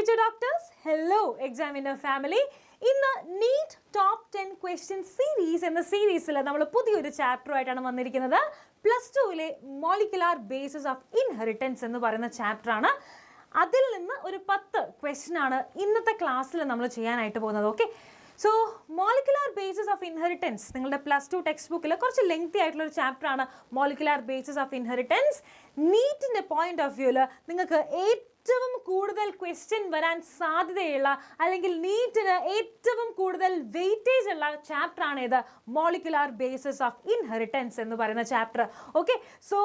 to doctors. Hello, examiner family. ഇന്ന് NEET top 10 question series എന്ന സീരീസിൽ നമ്മൾ പുതിയൊരു ചാപ്റ്ററുമായിട്ടാണ് വന്നിരിക്കുന്നത്. പ്ലസ് ടുവിലെ മോളിക്കുലാർ ബേസിസ് ഓഫ് ഇൻഹെറിറ്റൻസ് എന്ന് പറയുന്ന ചാപ്റ്ററാണ്. അതിൽ നിന്ന് ഒരു 10 ക്വസ്റ്റ്യൻ ആണ് ഇന്നത്തെ ക്ലാസ്സിൽ നമ്മൾ ചെയ്യാനായിട്ട് പോകുന്നത്. Okay, so molecular basis of inheritance നിങ്ങളുടെ പ്ലസ് ടു ടെക്സ്റ്റ് ബുക്കിൽ കുറച്ച് ലെങ്തി ആയിട്ടുള്ള ഒരു ചാപ്റ്ററാണ് മോളിക്കുലാർ ബേസിസ് ഓഫ് ഇൻഹെറിറ്റൻസ്. നീറ്റിൻ്റെ പോയിന്റ് ഓഫ് വ്യൂവിൽ നിങ്ങൾക്ക് ഏറ്റവും കൂടുതൽ ക്വസ്റ്റ്യൻ വരാൻ സാധ്യതയുള്ള അല്ലെങ്കിൽ നീറ്റിന് ഏറ്റവും കൂടുതൽ വെയിറ്റേജ് ഉള്ള ചാപ്റ്ററാണ് ഇത്, മോളിക്കുലാർ ബേസിസ് ഓഫ് ഇൻഹെറിറ്റൻസ് എന്ന് പറയുന്ന ചാപ്റ്റർ. ഓക്കെ, സോ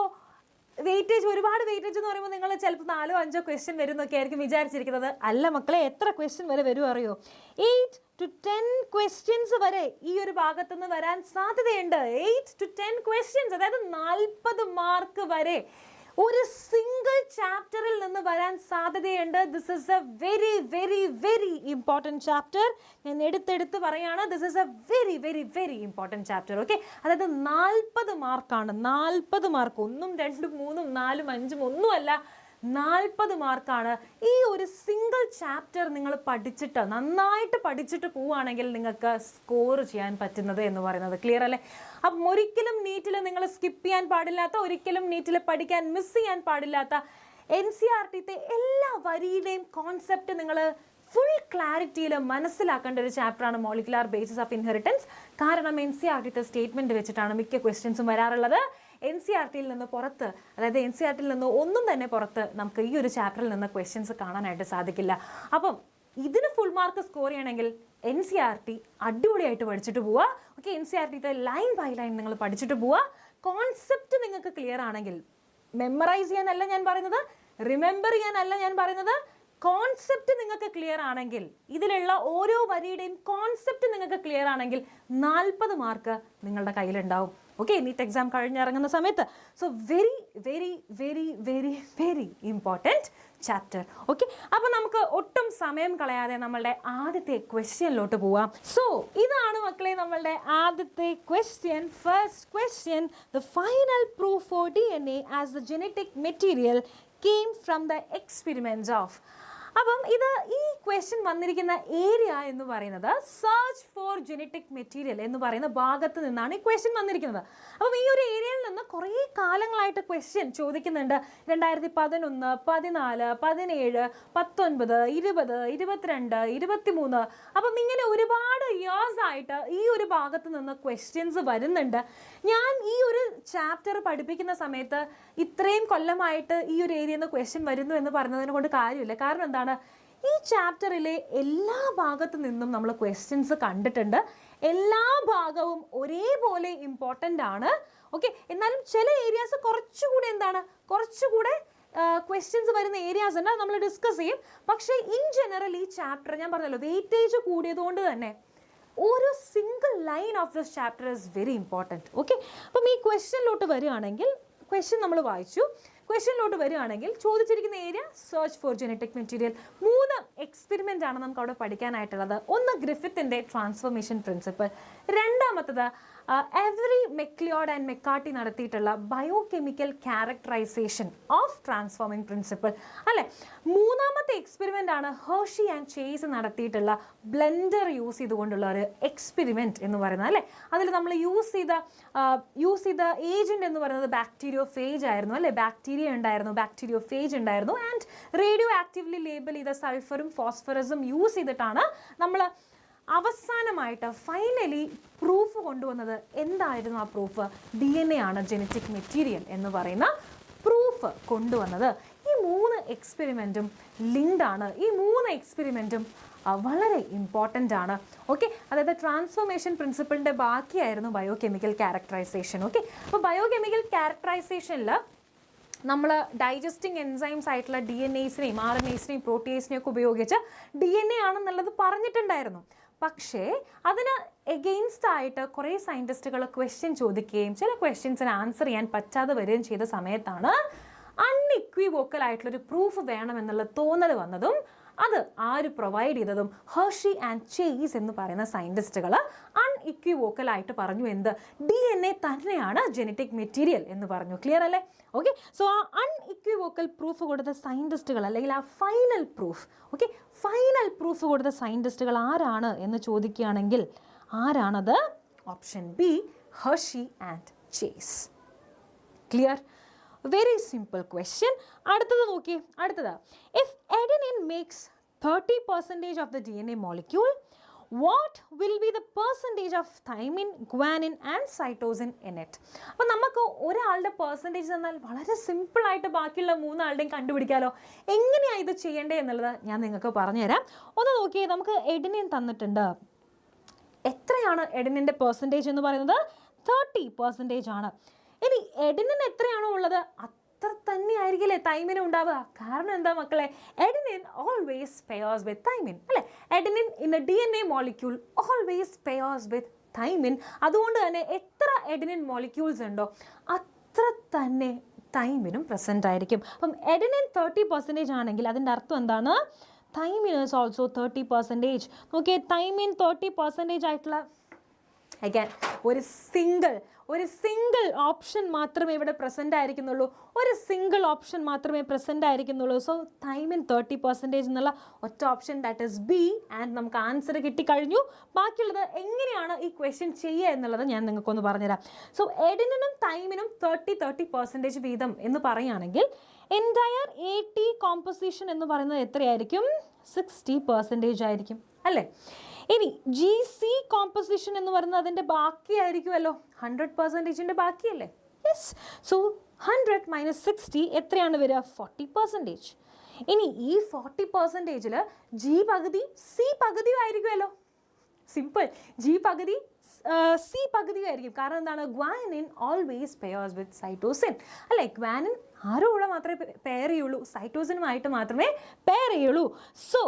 വെയിറ്റേജ്, ഒരുപാട് വെയിറ്റേജ് എന്ന് പറയുമ്പോൾ നിങ്ങൾ ചിലപ്പോൾ 4-5 ക്വസ്റ്റ്യൻ വരും എന്നൊക്കെ ആയിരിക്കും വിചാരിച്ചിരിക്കുന്നത്. അല്ല മക്കളെ, എത്ര ക്വസ്റ്റ്യൻ വരെ വരും അറിയോ? 8 to 10 ക്വസ്റ്റ്യൻസ് വരെ ഈ ഒരു ഭാഗത്തുനിന്ന് വരാൻ സാധ്യതയുണ്ട്. 8 to 10 ക്വസ്റ്റ്യൻസ്, അതായത് 40 മാർക്ക് വരെ ഒരു സിംഗിൾ ചാപ്റ്ററിൽ നിന്ന് വരാൻ സാധ്യതയുണ്ട്. This is a very very very important chapter. ഞാൻ എടുത്തെടുത്ത് പറയാണ്, this is a very very very important chapter. Okay, അതായത് 40 മാർക്കാണ്. 40 മാർക്ക്, 1, 2, 3, 4, 5 ഒന്നുമല്ല, 40 മാർക്കാണ്. ഈ ഒരു സിംഗിൾ ചാപ്റ്റർ നിങ്ങൾ പഠിച്ചിട്ട് നന്നായിട്ട് പഠിച്ചിട്ട് പോവുകയാണെങ്കിൽ നിങ്ങൾക്ക് സ്കോർ ചെയ്യാൻ പറ്റുന്നത് എന്ന് പറയുന്നത്. ക്ലിയർ അല്ലേ? അപ്പം ഒരിക്കലും നീറ്റിൽ നിങ്ങൾ സ്കിപ്പ് ചെയ്യാൻ പാടില്ലാത്ത, ഒരിക്കലും നീറ്റിൽ പഠിക്കാൻ മിസ് ചെയ്യാൻ പാടില്ലാത്ത NCERTത്തെ എല്ലാ വരിയുടെയും കോൺസെപ്റ്റ് നിങ്ങൾ ഫുൾ ക്ലാരിറ്റിയിൽ മനസ്സിലാക്കേണ്ട ഒരു ചാപ്റ്ററാണ് മോളിക്കുലാർ ബേസിസ് ഓഫ് ഇൻഹെറിറ്റൻസ്. കാരണം NCERTത്തെ സ്റ്റേറ്റ്മെൻറ്റ് വെച്ചിട്ടാണ് മിക്ക ക്വസ്റ്റ്യൻസും വരാറുള്ളത്. NCERTയിൽ നിന്ന് പുറത്ത്, അതായത് NCERTയിൽ നിന്ന് ഒന്നും തന്നെ പുറത്ത് നമുക്ക് ഈ ഒരു ചാപ്റ്ററിൽ നിന്ന് ക്വസ്റ്റ്യൻസ് കാണാനായിട്ട് സാധിക്കില്ല. അപ്പം ഇതിന് ഫുൾ മാർക്ക് സ്കോർ ചെയ്യണമെങ്കിൽ NCERT അടിപൊളിയായിട്ട് പഠിച്ചിട്ട് പോവുക. ഓക്കെ, NCERTത്തെ ലൈൻ ബൈ ലൈൻ നിങ്ങൾ പഠിച്ചിട്ട് പോവുക. കോൺസെപ്റ്റ് നിങ്ങൾക്ക് ക്ലിയർ ആണെങ്കിൽ, മെമ്മറൈസ് ചെയ്യാനല്ല ഞാൻ പറയുന്നത്, റിമെമ്പർ ചെയ്യാനല്ല ഞാൻ പറയുന്നത്, കോൺസെപ്റ്റ് നിങ്ങൾക്ക് ക്ലിയർ ആണെങ്കിൽ, ഇതിലുള്ള ഓരോ വരിയുടെയും കോൺസെപ്റ്റ് നിങ്ങൾക്ക് ക്ലിയർ ആണെങ്കിൽ 40 മാർക്ക് നിങ്ങളുടെ കയ്യിലുണ്ടാവും. ഓക്കെ, നീറ്റ് എക്സാം കഴിഞ്ഞിറങ്ങുന്ന സമയത്ത്. So very very very very very important chapter. Okay, അപ്പോൾ നമുക്ക് ഒട്ടും സമയം കളയാതെ നമ്മളുടെ ആദ്യത്തെ ക്വസ്റ്റ്യനിലോട്ട് പോവാം. സോ ഇതാണ് മക്കളെ നമ്മളുടെ ആദ്യത്തെ question. First question: the final proof four DNA as the genetic material came from the experiments of. അപ്പം ഈ ക്വസ്റ്റ്യൻ വന്നിരിക്കുന്ന ഏരിയ എന്ന് പറയുന്നത് സെർച്ച് ഫോർ ജെനറ്റിക് മെറ്റീരിയൽ എന്ന് പറയുന്ന ഭാഗത്ത് നിന്നാണ് ഈ ക്വസ്റ്റ്യൻ വന്നിരിക്കുന്നത്. അപ്പം ഈ ഒരു ഏരിയയിൽ നിന്ന് കുറേ കാലങ്ങളായിട്ട് ക്വസ്റ്റ്യൻ ചോദിക്കുന്നുണ്ട്. 2011, 14, 17, 19, 20, 22, 23. അപ്പം ഇങ്ങനെ ഒരുപാട് ഇയേഴ്സ് ആയിട്ട് ഈ ഒരു ഭാഗത്ത് നിന്ന് ക്വസ്റ്റ്യൻസ് വരുന്നുണ്ട്. ഞാൻ ഈ ഒരു ചാപ്റ്റർ പഠിപ്പിക്കുന്ന സമയത്ത് ഇത്രയും കൊല്ലമായിട്ട് ഈ ഒരു ഏരിയയിൽ നിന്ന് ക്വസ്റ്റ്യൻ വരുന്നു എന്ന് പറഞ്ഞതിനെ കൊണ്ട് കാര്യമില്ല. കാരണം എന്താണ്, ഈ ചാപ്റ്ററിലെ എല്ലാ ഭാഗത്തു നിന്നും നമ്മൾ ക്വസ്റ്റ്യൻസ് കണ്ടിട്ടുണ്ട്. എല്ലാ ഭാഗവും ഒരേപോലെ ഇമ്പോർട്ടൻ്റ് ആണ്. ഓക്കെ, എന്നാലും ചില ഏരിയാസ് കുറച്ചുകൂടെ ക്വസ്റ്റ്യൻസ് വരുന്ന ഏരിയാസ് ഉണ്ട്, നമ്മൾ ഡിസ്കസ് ചെയ്യും. പക്ഷേ ഇൻ ജനറൽ ഈ ചാപ്റ്റർ ഞാൻ പറഞ്ഞല്ലോ, വെയിറ്റേജ് കൂടിയതുകൊണ്ട് തന്നെ ഒരു single line of this chapter is very important. Okay, അപ്പം ഈ ക്വസ്റ്റ്യനിലോട്ട് വരികയാണെങ്കിൽ, ക്വസ്റ്റ്യൻ നമ്മൾ വായിച്ചു, ക്വസ്റ്റ്യനിലോട്ട് വരികയാണെങ്കിൽ ചോദിച്ചിരിക്കുന്ന area search for genetic material. 3 experiment ആണ് നമുക്ക് അവിടെ പഠിക്കാനായിട്ടുള്ളത്. ഒന്ന് ഗ്രിഫിത്തിൻ്റെ ട്രാൻസ്ഫോർമേഷൻ പ്രിൻസിപ്പിൾ, രണ്ടാമത്തത് എവറി മെക്ലിയോഡ് ആൻഡ് മെക്കാർട്ടി നടത്തിയിട്ടുള്ള biochemical characterisation of transforming principle അല്ലേ. മൂന്നാമത്തെ എക്സ്പെരിമെൻ്റ് ആണ് ഹേർഷി ആൻഡ് ചേസ് നടത്തിയിട്ടുള്ള ബ്ലെൻഡർ യൂസ് ചെയ്തുകൊണ്ടുള്ള ഒരു എക്സ്പെരിമെൻറ്റ് എന്ന് പറയുന്നത് അല്ലേ. അതിൽ നമ്മൾ യൂസ് ചെയ്ത ഏജൻറ്റ് എന്ന് പറയുന്നത് ബാക്ടീരിയോ ഫേജ് ആയിരുന്നു അല്ലേ. ബാക്ടീരിയോ ഫേജ് ഉണ്ടായിരുന്നു. ആൻഡ് റേഡിയോ ആക്റ്റീവ്ലി ലേബൽ ചെയ്ത സൾഫറും ഫോസ്ഫറസും യൂസ് ചെയ്തിട്ടാണ് നമ്മൾ അവസാനമായിട്ട് ഫൈനലി പ്രൂഫ് കൊണ്ടുവന്നത്. എന്തായിരുന്നു ആ പ്രൂഫ്? DNA ആണ് ജെനറ്റിക് മെറ്റീരിയൽ എന്ന് പറയുന്ന പ്രൂഫ് കൊണ്ടുവന്നത്. ഈ 3 എക്സ്പെരിമെൻറ്റും ലിങ്ക്ഡ് ആണ്. ഈ 3 എക്സ്പെരിമെൻറ്റും വളരെ ഇമ്പോർട്ടൻ്റ് ആണ്. ഓക്കെ, അതായത് ട്രാൻസ്ഫോർമേഷൻ പ്രിൻസിപ്പിളിൻ്റെ ബാക്കിയായിരുന്നു ബയോകെമിക്കൽ ക്യാരക്ടറൈസേഷൻ. ഓക്കെ, അപ്പോൾ ബയോകെമിക്കൽ ക്യാരക്ടറൈസേഷനിൽ നമ്മൾ ഡൈജസ്റ്റിംഗ് എൻസൈംസ് ആയിട്ടുള്ള DNAസിനെയും RNAസിനെയും പ്രോട്ടീസിനെയും ഒക്കെ ഉപയോഗിച്ച് DNA ആണെന്നുള്ളത് പറഞ്ഞിട്ടുണ്ടായിരുന്നു. പക്ഷേ അതിന് എഗെയിൻസ്റ്റ് ആയിട്ട് കുറേ സയൻറ്റിസ്റ്റുകൾ ക്വസ്റ്റ്യൻ ചോദിക്കുകയും ചില ക്വസ്റ്റ്യൻസിന് ആൻസർ ചെയ്യാൻ പറ്റാതെ വരികയും ചെയ്ത സമയത്താണ് അൺഇക്വിവോക്കൽ ആയിട്ടുള്ളൊരു പ്രൂഫ് വേണമെന്നുള്ള തോന്നൽ വന്നതും അത് ആര് പ്രൊവൈഡ് ചെയ്തതും ഹെർഷി ആൻഡ് ചേസ് എന്ന് പറയുന്ന സയൻറ്റിസ്റ്റുകൾ അൺഇക്വിവോക്കലായിട്ട് പറഞ്ഞു എന്ത് DNA തന്നെയാണ് ജനറ്റിക് മെറ്റീരിയൽ എന്ന് പറഞ്ഞു. ക്ലിയർ അല്ലേ? ഓക്കെ, സോ ആ അൺഇക്വിവോക്കൽ പ്രൂഫ് കൊടുത്ത സയൻറ്റിസ്റ്റുകൾ അല്ലെങ്കിൽ ആ final proof, okay, final proof കൊടുത്ത സയൻറ്റിസ്റ്റുകൾ ആരാണ് എന്ന് ചോദിക്കുകയാണെങ്കിൽ ആരാണത്? Option B, Hershey and Chase. Clear? Very simple question. അടുത്തത് നോക്കി, അടുത്തത് if adenine makes 30% of the DNA molecule, what will be the percentage of thymine, guanine and cytosine in it? അപ്പോൾ നമുക്ക് ഒരാളുടെ പെർസെൻറ്റേജ് തന്നാൽ വളരെ സിമ്പിളായിട്ട് ബാക്കിയുള്ള മൂന്നാളുടെയും കണ്ടുപിടിക്കാമല്ലോ. എങ്ങനെയാണ് ഇത് ചെയ്യേണ്ടത് എന്നുള്ളത് ഞാൻ നിങ്ങൾക്ക് പറഞ്ഞുതരാം. ഒന്ന് നോക്കിയേ, നമുക്ക് എഡിനിൻ തന്നിട്ടുണ്ട്. എത്രയാണ് എഡിനിൻ്റെ പെർസെൻറ്റേജ് എന്ന് പറയുന്നത്? 30% ആണ്. ഇനി എഡിനിൻ എത്രയാണോ ഉള്ളത് അത്ര തന്നെ ആയിരിക്കില്ലേ തൈമിനും ഉണ്ടാവുക. കാരണം എന്താ മക്കളെ? Adenine always pairs with thymine അല്ലേ? Adenine in a DNA molecule always pairs with thymine. അതുകൊണ്ട് തന്നെ എത്ര എഡിനിൻ മോളിക്യൂൾസ് ഉണ്ടോ അത്ര തന്നെ തൈമിനും പ്രസൻറ്റ് ആയിരിക്കും. അപ്പം എഡിനിൻ 30% ആണെങ്കിൽ അതിൻ്റെ അർത്ഥം എന്താണ്? Thymine is also 30%. നോക്കിയേ, തൈമിൻ 30% ആയിട്ടുള്ള അഗൈൻ ഒരു സിംഗിൾ ഓപ്ഷൻ മാത്രമേ ഇവിടെ പ്രസൻ്റ് ആയിരിക്കുന്നുള്ളൂ. ഒരു സിംഗിൾ ഓപ്ഷൻ മാത്രമേ പ്രസൻ്റ് ആയിരിക്കുന്നുള്ളൂ. സോ തൈമിൻ 30% എന്നുള്ള ഒറ്റ option, that is B. And നമുക്ക് ആൻസർ കിട്ടിക്കഴിഞ്ഞു. ബാക്കിയുള്ളത് എങ്ങനെയാണ് ഈ ക്വസ്റ്റ്യൻ ചെയ്യുക എന്നുള്ളത് ഞാൻ നിങ്ങൾക്കൊന്ന് പറഞ്ഞുതരാം. സോ എഡിനിനും തൈമിനും 30% വീതം എന്ന് പറയുകയാണെങ്കിൽ എൻറ്റയർ AT കോമ്പോസിഷൻ എന്ന് പറയുന്നത് എത്രയായിരിക്കും? 60% ആയിരിക്കും അല്ലേ? ഇനി GC കോമ്പോസിഷൻ എന്ന് പറയുന്നത് അതിൻ്റെ ബാക്കിയായിരിക്കുമല്ലോ, 100%ൻ്റെ ബാക്കിയല്ലേ? യെസ്. സോ 100 - 60 എത്രയാണ് വരിക? 40%. ഇനി ഈ 40%-ൽ G പകുതി C പകുതിയും ആയിരിക്കുമല്ലോ. സിമ്പിൾ, G പകുതി C പകുതിയും ആയിരിക്കും. കാരണം എന്താണ്? ഗ്വാനിൻ ഓൾവേസ് പെയർസ് വിത്ത് സൈറ്റോസിൻ അല്ലേ? ഗ്വാനിൻ ആരുടെ കൂടെ മാത്രമേ പെയർ ചെയ്യുള്ളൂ? സൈറ്റോസിനുമായിട്ട് മാത്രമേ പെയർ ചെയ്യുള്ളൂ. സോ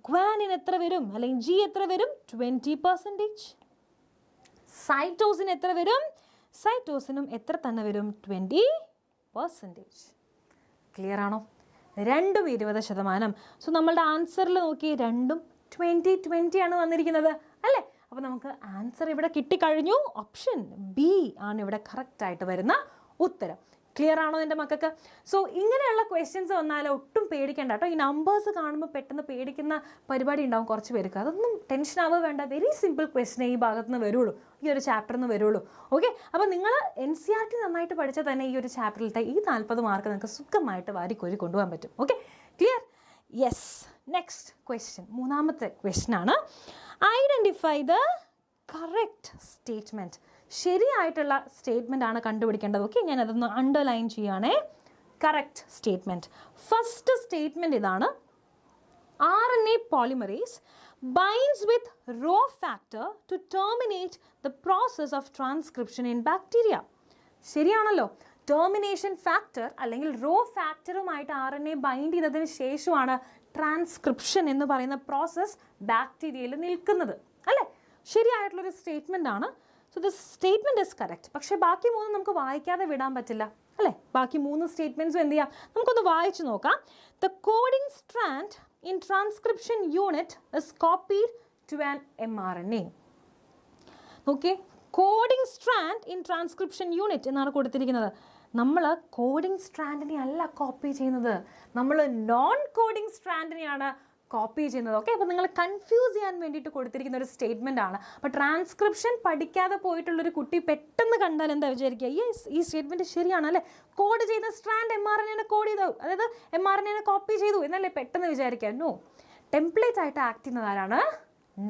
ഗ്വാനിൻ എത്ര വരും? അല്ലെങ്കിൽ G എത്ര വരും? 20%. സൈറ്റോസിൻ എത്ര വരും? സൈറ്റോസിനും എത്ര തന്നെ വരും? 20%. ക്ലിയർ ആണോ? രണ്ടും 20%. സോ നമ്മളുടെ ആൻസറിൽ നോക്കി രണ്ടും 20 ആണ് വന്നിരിക്കുന്നത് അല്ലേ? അപ്പോൾ നമുക്ക് ആൻസർ ഇവിടെ കിട്ടിക്കഴിഞ്ഞു. ഓപ്ഷൻ ബി ആണ് ഇവിടെ കറക്റ്റായിട്ട് വരുന്ന ഉത്തരം. ക്ലിയർ ആണോ എൻ്റെ മക്കൾക്ക്? സോ ഇങ്ങനെയുള്ള ക്വസ്റ്റ്യൻസ് വന്നാൽ ഒട്ടും പേടിക്കേണ്ട കേട്ടോ. ഈ നമ്പേഴ്സ് കാണുമ്പോൾ പെട്ടെന്ന് പേടിക്കുന്ന പരിപാടി ഉണ്ടാവും കുറച്ച് പേർക്ക്. അതൊന്നും ടെൻഷൻ ആവുക വേണ്ട. വെരി സിമ്പിൾ ക്വസ്റ്റ്യൻ ഈ ഭാഗത്ത് നിന്ന് വരുള്ളൂ, ഈ ഒരു ചാപ്റ്ററിൽ നിന്ന് വരുള്ളൂ. ഓക്കെ, അപ്പോൾ നിങ്ങൾ NCERT നന്നായിട്ട് പഠിച്ചാൽ തന്നെ ഈ ഒരു ചാപ്റ്ററിലത്തെ ഈ 40 മാർക്ക് നിങ്ങൾക്ക് സുഖമായിട്ട് വാരിക്കോരി കൊണ്ടുപോകാൻ പറ്റും. Okay, clear? Yes. Next question, മൂന്നാമത്തെ ക്വസ്റ്റ്യൻ ആണ് ഐഡൻറ്റിഫൈ ദ കറക്റ്റ് സ്റ്റേറ്റ്മെൻറ്റ്. ശരിയായിട്ടുള്ള സ്റ്റേറ്റ്മെൻ്റ് ആണ് കണ്ടുപിടിക്കേണ്ടത്. ഓക്കെ, ഞാൻ അതൊന്ന് അണ്ടർലൈൻ ചെയ്യുകയാണേ. Correct statement. ഫസ്റ്റ് സ്റ്റേറ്റ്മെൻറ്റ് ഇതാണ്: RNA polymerase binds with Rho factor to terminate the process of transcription in bacteria. ശരിയാണല്ലോ. ടെർമിനേഷൻ ഫാക്ടർ അല്ലെങ്കിൽ റോ ഫാക്ടറുമായിട്ട് RNA ബൈൻഡ് ചെയ്തതിന് ശേഷമാണ് ട്രാൻസ്ക്രിപ്ഷൻ എന്ന് പറയുന്ന പ്രോസസ്സ് ബാക്ടീരിയയിൽ നിൽക്കുന്നത് അല്ലേ? ശരിയായിട്ടുള്ളൊരു സ്റ്റേറ്റ്മെൻ്റ് ആണ്. So this statement is correct. പക്ഷേ ബാക്കി മൂന്നും നമുക്ക് വായിക്കാതെ വിടാൻ പറ്റില്ല അല്ലേ? ബാക്കി 3 സ്റ്റേറ്റ്മെൻറ്റ്സും എന്ത് ചെയ്യാം? നമുക്കൊന്ന് വായിച്ചു നോക്കാം. The coding strand in transcription unit is copied to an mRNA. Okay, coding strand in transcription unit എന്നാണ് കൊടുത്തിരിക്കുന്നത്. നമ്മൾ കോഡിംഗ് സ്ട്രാൻഡിനെ അല്ല കോപ്പി ചെയ്യുന്നത്, നമ്മൾ നോൺ കോഡിംഗ് സ്ട്രാൻഡിനെയാണ് കോപ്പി ചെയ്യുന്നത്. ഓക്കെ, അപ്പോൾ നിങ്ങൾ കൺഫ്യൂസ് ചെയ്യാൻ വേണ്ടിയിട്ട് കൊടുത്തിരിക്കുന്ന ഒരു സ്റ്റേറ്റ്മെൻ്റ് ആണ്. അപ്പോൾ ട്രാൻസ്ക്രിപ്ഷൻ പഠിക്കാതെ പോയിട്ടുള്ളൊരു കുട്ടി പെട്ടെന്ന് കണ്ടാൽ എന്താ വിചാരിക്കുക? യെസ്, ഈ സ്റ്റേറ്റ്മെൻറ്റ് ശരിയാണ് അല്ലേ? കോഡ് ചെയ്ത സ്ട്രാൻഡ് mRNA കോഡ് ചെയ്തു, അതായത് mRNA കോപ്പി ചെയ്തു എന്നല്ലേ പെട്ടെന്ന് വിചാരിക്കുക. നോ, ടെംപ്ലേറ്റ് ആയിട്ട് ആക്ട് ചെയ്യുന്നത് ആരാണ്?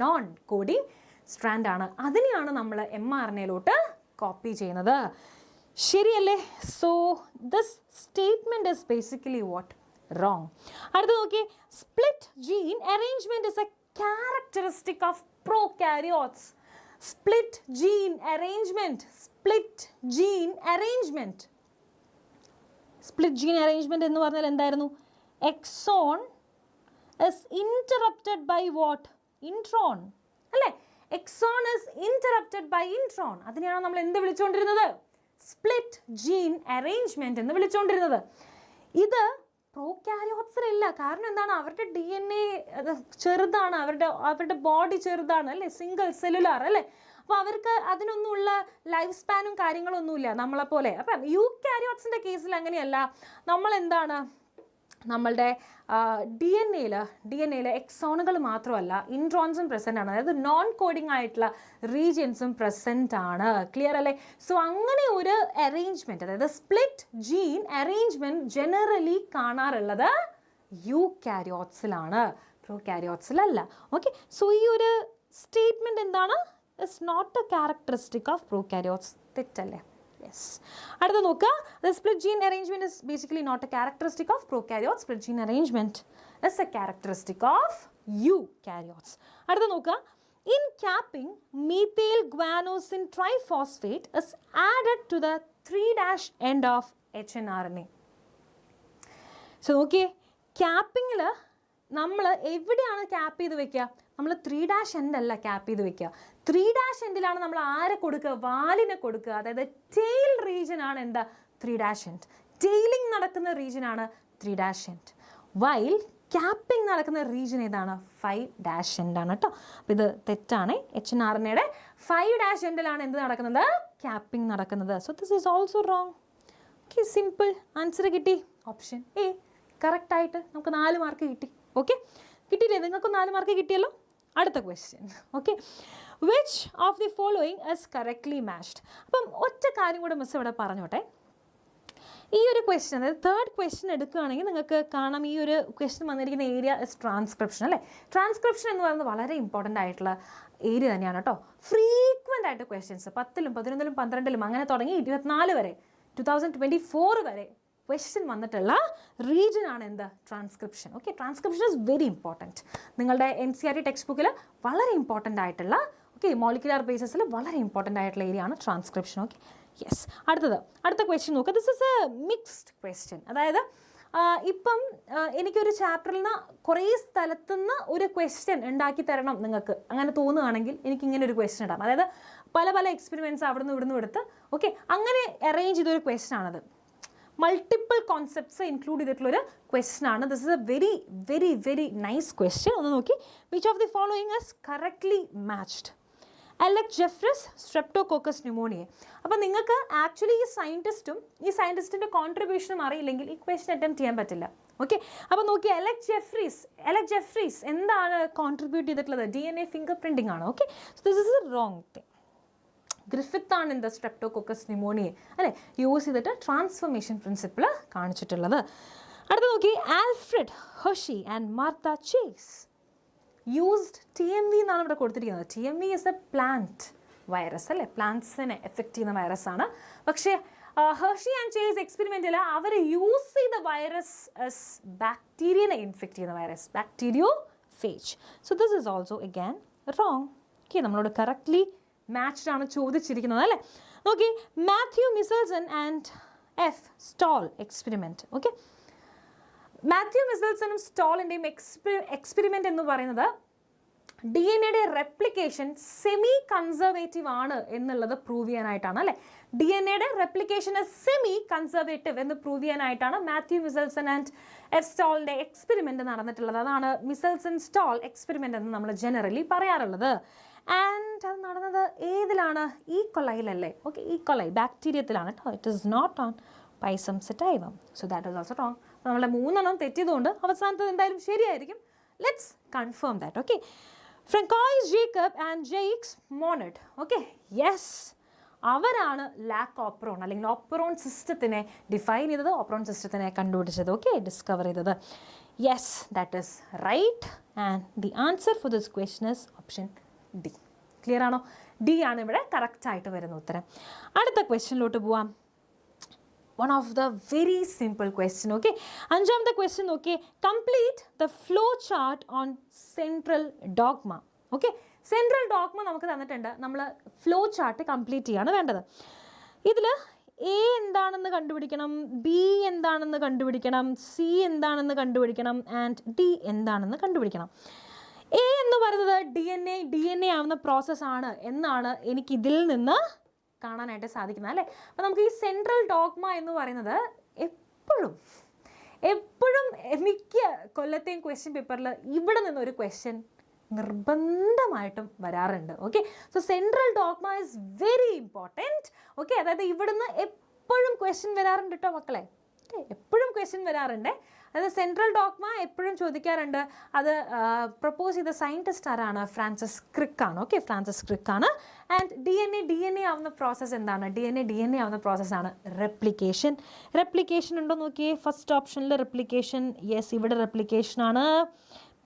നോൺ കോഡിംഗ് സ്ട്രാൻഡ് ആണ്. അതിനെയാണ് നമ്മൾ mRNAയിലോട്ട് കോപ്പി ചെയ്യുന്നത്. ശരിയല്ലേ? So this statement is basically what? wrong. അടുത്ത നോക്കി, split gene arrangement is a characteristic of prokaryotes. Split gene arrangement. Split gene arrangement. Split gene arrangement എന്ന് പറഞ്ഞാൽ എന്തായിരുന്നു? Exon is interrupted by what? Intron. അല്ലേ? Exon is interrupted by intron. അതിനെയാണ് നമ്മൾ എന്ത് വിളിച്ചുകൊണ്ടിരുന്നത്? Split gene arrangement എന്ന് വിളിച്ചുകൊണ്ടിരുന്നത്. ഇത് പ്രോകാരിയോട്സിലില്ല. കാരണം എന്താണ്? അവരുടെ DNA ചെറുതാണ്, അവരുടെ ബോഡി ചെറുതാണ് അല്ലേ, സിംഗിൾ സെല്ലുലാർ അല്ലേ. അപ്പോൾ അവർക്ക് അതിനൊന്നുമുള്ള ലൈഫ് സ്പാനും കാര്യങ്ങളൊന്നുമില്ല നമ്മളെപ്പോലെ. അപ്പം യൂകാരിയോട്സിൻ്റെ കേസിൽ അങ്ങനെയല്ല. നമ്മളെന്താണ്, നമ്മളുടെ DNA എക്സോണുകൾ മാത്രമല്ല ഇൻട്രോൺസും പ്രസൻ്റ് ആണ്. അതായത് നോൺ കോഡിങ് ആയിട്ടുള്ള റീജിയൻസും പ്രസൻ്റ് ആണ്. ക്ലിയർ അല്ലേ? സോ അങ്ങനെ ഒരു അറേഞ്ച്മെൻറ്റ്, അതായത് സ്പ്ലിറ്റ് ജീൻ അറേഞ്ച്മെൻറ്റ് ജനറലി കാണാറുള്ളത് യൂകാരിയോട്സിലാണ്, പ്രോകാരിയോട്സിലല്ല. ഓക്കെ, സോ ഈ ഒരു സ്റ്റേറ്റ്മെൻറ്റ് എന്താണ്? It's not a characteristic of prokaryotes. തെറ്റല്ലേ? Yes. അടുത്ത നോക്കുക. The split gene arrangement is basically not a characteristic of prokaryotes. Split gene arrangement is a characteristic of eukaryotes. അടുത്ത നോക്കുക. In capping, methyl guanosine triphosphate is added to the 3' end of hnRNA. So നോക്കിയേ, ക്യാപ്പിങ്ങിൽ നമ്മൾ എവിടെയാണ് cap ചെയ്ത് വെക്കുക? നമ്മൾ 3' end അല്ല cap ചെയ്ത് വെക്കുക. 3' എൻഡിലാണ് നമ്മൾ ആരെ കൊടുക്കുക? വാലിനെ കൊടുക്കുക. അതായത് ടെയിൽ റീജിയൻ ആണ് എന്താ? 3' എൻഡ്. ടെയിലിംഗ് നടക്കുന്ന റീജിയൻ ആണ് 3' എൻഡ്. വൈൽ ക്യാപ്പിംഗ് നടക്കുന്ന റീജിയൻ ഏതാണ്? 5' എൻഡ് ആണ് കേട്ടോ. അപ്പോൾ ഇത് തെറ്റാണ്. hnRNAയുടെ 5' എൻഡിലാണ് എന്ത് നടക്കുന്നത്? ക്യാപ്പിംഗ് നടക്കുന്നത്. So this is also wrong. Okay, simple answer കിട്ടി. ഓപ്ഷൻ എ കറക്റ്റായിട്ട് നമുക്ക് 4 മാർക്ക് കിട്ടി. ഓക്കെ, കിട്ടിയില്ലേ? നിങ്ങൾക്ക് 4 മാർക്ക് കിട്ടിയല്ലോ. അടുത്ത question. Okay, which of the following is correctly matched. അപ്പം ഒറ്റ കാര്യം കൂടെ മിസ് ഇവിടെ പറഞ്ഞോട്ടെ. ഈ ഒരു ക്വസ്റ്റ്യൻ, അതായത് തേർഡ് ക്വസ്റ്റ്യൻ എടുക്കുകയാണെങ്കിൽ നിങ്ങൾക്ക് കാണാം ഈ ഒരു ക്വസ്റ്റ്യൻ വന്നിരിക്കുന്ന ഏരിയ ഇസ് ട്രാൻസ്ക്രിപ്ഷൻ അല്ലേ. ട്രാൻസ്ക്രിപ്ഷൻ എന്ന് പറയുന്നത് വളരെ ഇമ്പോർട്ടൻ്റ് ആയിട്ടുള്ള ഏരിയ തന്നെയാണ് കേട്ടോ. ഫ്രീക്വൻ്റ് ആയിട്ട് ക്വസ്റ്റ്യൻസ് 10ലും 11ലും 12ലും അങ്ങനെ തുടങ്ങി 24 വരെ 2024 വരെ ക്വസ്റ്റ്യൻ വന്നിട്ടുള്ള റീജിയൻ ആണ് എന്ത്? Transcription. Okay, transcription is very important. നിങ്ങളുടെ NCERT ടെക്സ്റ്റ് ബുക്കിൽ വളരെ ഇമ്പോർട്ടൻ്റ് ആയിട്ടുള്ള, ഓക്കെ, മോളിക്കുലാർ ബേസിസിൽ വളരെ ഇമ്പോർട്ടൻ്റ് ആയിട്ടുള്ള ഏരിയ ആണ് ട്രാൻസ്ക്രിപ്ഷൻ. Okay, yes. അടുത്ത ക്വസ്റ്റ്യൻ നോക്കുക. This is A mixed question. അതായത് ഇപ്പം എനിക്കൊരു ചാപ്റ്ററിൽ നിന്ന് കുറേ സ്ഥലത്തുനിന്ന് ഒരു ക്വസ്റ്റ്യൻ ഉണ്ടാക്കി തരണം നിങ്ങൾക്ക് അങ്ങനെ തോന്നുകയാണെങ്കിൽ എനിക്കിങ്ങനെ ഒരു ക്വസ്റ്റ്യൻ ഇടാം. അതായത് പല എക്സ്പെരിമെൻറ്റ്സ് അവിടുന്ന് ഇവിടുന്ന് എടുത്ത്, ഓക്കെ, അങ്ങനെ അറേഞ്ച് ചെയ്തൊരു ക്വസ്റ്റ്യൻ ആണത്. മൾട്ടിപ്പിൾ കോൺസെപ്റ്റ്സ് ഇൻക്ലൂഡ് ചെയ്തിട്ടുള്ളൊരു ക്വസ്റ്റ്യൻ ആണ്. This is a very very very nice question. ഒന്ന് നോക്കി. Which of the following is correctly matched? Alec Jeffreys, Streptococcus pneumoniae. അപ്പം നിങ്ങൾക്ക് ആക്ച്വലി ഈ സയൻറ്റിസ്റ്റിൻ്റെ കോൺട്രിബ്യൂഷനും അറിയില്ലെങ്കിൽ ഈ ക്വസ്റ്റ്യൻ അറ്റംപ്റ്റ് ചെയ്യാൻ പറ്റില്ല. ഓക്കെ, അപ്പോൾ നോക്കി, അലക് ജെഫ്രീസ് എന്താണ് കോൺട്രിബ്യൂട്ട് ചെയ്തിട്ടുള്ളത്? DNA ഫിംഗർ പ്രിൻറ്റിംഗ് ആണ്. Okay, so this is a wrong thing. Griffith ആണ് എന്താ സ്ട്രെപ്റ്റോകോക്കസ് ന്യൂമോണിയെ അല്ലേ യൂസ് ചെയ്തിട്ട് ട്രാൻസ്ഫോർമേഷൻ പ്രിൻസിപ്പിൾ കാണിച്ചിട്ടുള്ളത്. അടുത്ത നോക്കി. Alfred Hershey and Martha Chase used TMV എന്നാണ് ഇവിടെ കൊടുത്തിരിക്കുന്നത്. TMV is a plant virus അല്ലേ, പ്ലാന്റ്സിനെ എഫക്റ്റ് ചെയ്യുന്ന വൈറസ് ആണ്. പക്ഷേ ഹെർഷി ആൻഡ് ചേസ് എക്സ്പെരിമെൻറ്റിൽ അവർ യൂസ് ചെയ്ത വൈറസ് ബാക്ടീരിയനെ ഇൻഫെക്റ്റ് ചെയ്യുന്ന virus, bacteriophage. So this is also again wrong. Okay, നമ്മളോട് കറക്റ്റ്ലി മാച്ച്ഡ് ആണ് ചോദിച്ചിരിക്കുന്നത് അല്ലേ. Okay, Matthew Meselson and F Stahl experiment. Okay, Matthew മിസൽസണും സ്റ്റോളിൻ്റെയും എക്സ്പെരിമെൻ്റ് എന്ന് പറയുന്നത് DNA റെപ്ലിക്കേഷൻ സെമി കൺസർവേറ്റീവ് ആണ് എന്നുള്ളത് പ്രൂവ് ചെയ്യാനായിട്ടാണ് അല്ലേ. DNA റെപ്ലിക്കേഷൻ സെമി കൺസർവേറ്റീവ് എന്ന് പ്രൂവ് ചെയ്യാനായിട്ടാണ് Mathew Meselson and F സ്റ്റോളിൻ്റെ experiment നടന്നിട്ടുള്ളത്. അതാണ് മിസൽസൺ സ്റ്റോൾ എക്സ്പെരിമെൻ്റ് എന്ന് നമ്മൾ ജനറലി പറയാറുള്ളത്. ആൻഡ് അത് നടന്നത് ഏതിലാണ്? ഈക്കൊലയിലല്ലേ. ഓക്കെ, ഈക്കൊലൈ ബാക്ടീരിയത്തിലാണ് കേട്ടോ. It is not on Pisum sativum. So that is also wrong. അപ്പോൾ നമ്മുടെ 3 തെറ്റിയതുകൊണ്ട് അവസാനത്തത് എന്തായാലും ശരിയായിരിക്കും. Let's confirm that. Okay, Francois Jacob and Jacques Monod. Okay, yes, അവരാണ് ലാക്ക് ഓപ്പറോൺ അല്ലെങ്കിൽ ഓപ്പറോൺ സിസ്റ്റത്തിനെ ഡിഫൈൻ ചെയ്തത്, ഓപ്പറോൺ സിസ്റ്റത്തിനെ കണ്ടുപിടിച്ചത്, ഓക്കെ, ഡിസ്കവർ ചെയ്തത്. Yes, that is right. And the answer for this question is option D. Clear ആണോ? D ആണ് ഇവിടെ കറക്റ്റായിട്ട് വരുന്ന ഉത്തരം. അടുത്ത ക്വസ്റ്റ്യനിലോട്ട് പോവാം. One of the very simple question. Okay, 5ാമത്തെ ക്വസ്റ്റ്യൻ നോക്കിയേ. Complete the flow chart on central dogma. Okay, central dogma നമുക്ക് തന്നിട്ടുണ്ട്. നമ്മൾ ഫ്ലോ ചാർട്ട് കംപ്ലീറ്റ് ചെയ്യാണ് വേണ്ടത്. ഇതിൽ A എന്താണെന്ന് കണ്ടുപിടിക്കണം, B എന്താണെന്ന് കണ്ടുപിടിക്കണം, C എന്താണെന്ന് കണ്ടുപിടിക്കണം, ആൻഡ് D എന്താണെന്ന് കണ്ടുപിടിക്കണം. A എന്ന് പറയുന്നത് DNA ആവുന്ന പ്രോസസ്സാണ് എന്നാണ് എനിക്കിതിൽ നിന്ന് കാണാനായിട്ട് സാധിക്കുന്നത് അല്ലേ. അപ്പോൾ നമുക്ക് ഈ സെൻട്രൽ ഡോഗ്മ എന്ന് പറയുന്നത് എപ്പോഴും എപ്പോഴും മിക്ക കൊല്ലത്തെയും ക്വസ്റ്റ്യൻ പേപ്പറിൽ ഇവിടെ നിന്നൊരു ക്വസ്റ്റ്യൻ നിർബന്ധമായിട്ടും വരാറുണ്ട്. Okay, so central dogma is very important. Okay, അതായത് ഇവിടുന്ന് എപ്പോഴും ക്വസ്റ്റ്യൻ വരാറുണ്ട് കേട്ടോ മക്കളെ, എപ്പോഴും ക്വസ്റ്റ്യൻ വരാറുണ്ട്. അതായത് സെൻട്രൽ ഡോഗ്മ എപ്പോഴും ചോദിക്കാറുണ്ട്. അത് പ്രപ്പോസ് ചെയ്ത സയൻറ്റിസ്റ്റ് ആരാണ്? ഫ്രാൻസിസ് ക്രിക്ക് ആണ്. ഓക്കെ, ഫ്രാൻസിസ് ക്രിക്ക് ആണ്. ആൻഡ് ഡി എൻ എ ആവുന്ന പ്രോസസ്സ് എന്താണ്? ഡി എൻ എ ആവുന്ന പ്രോസസ്സാണ് റെപ്ലിക്കേഷൻ. റെപ്ലിക്കേഷൻ ഉണ്ടോ നോക്കിയേ, ഫസ്റ്റ് ഓപ്ഷനിൽ റെപ്ലിക്കേഷൻ, യെസ് ഇവിടെ റെപ്ലിക്കേഷൻ ആണ്.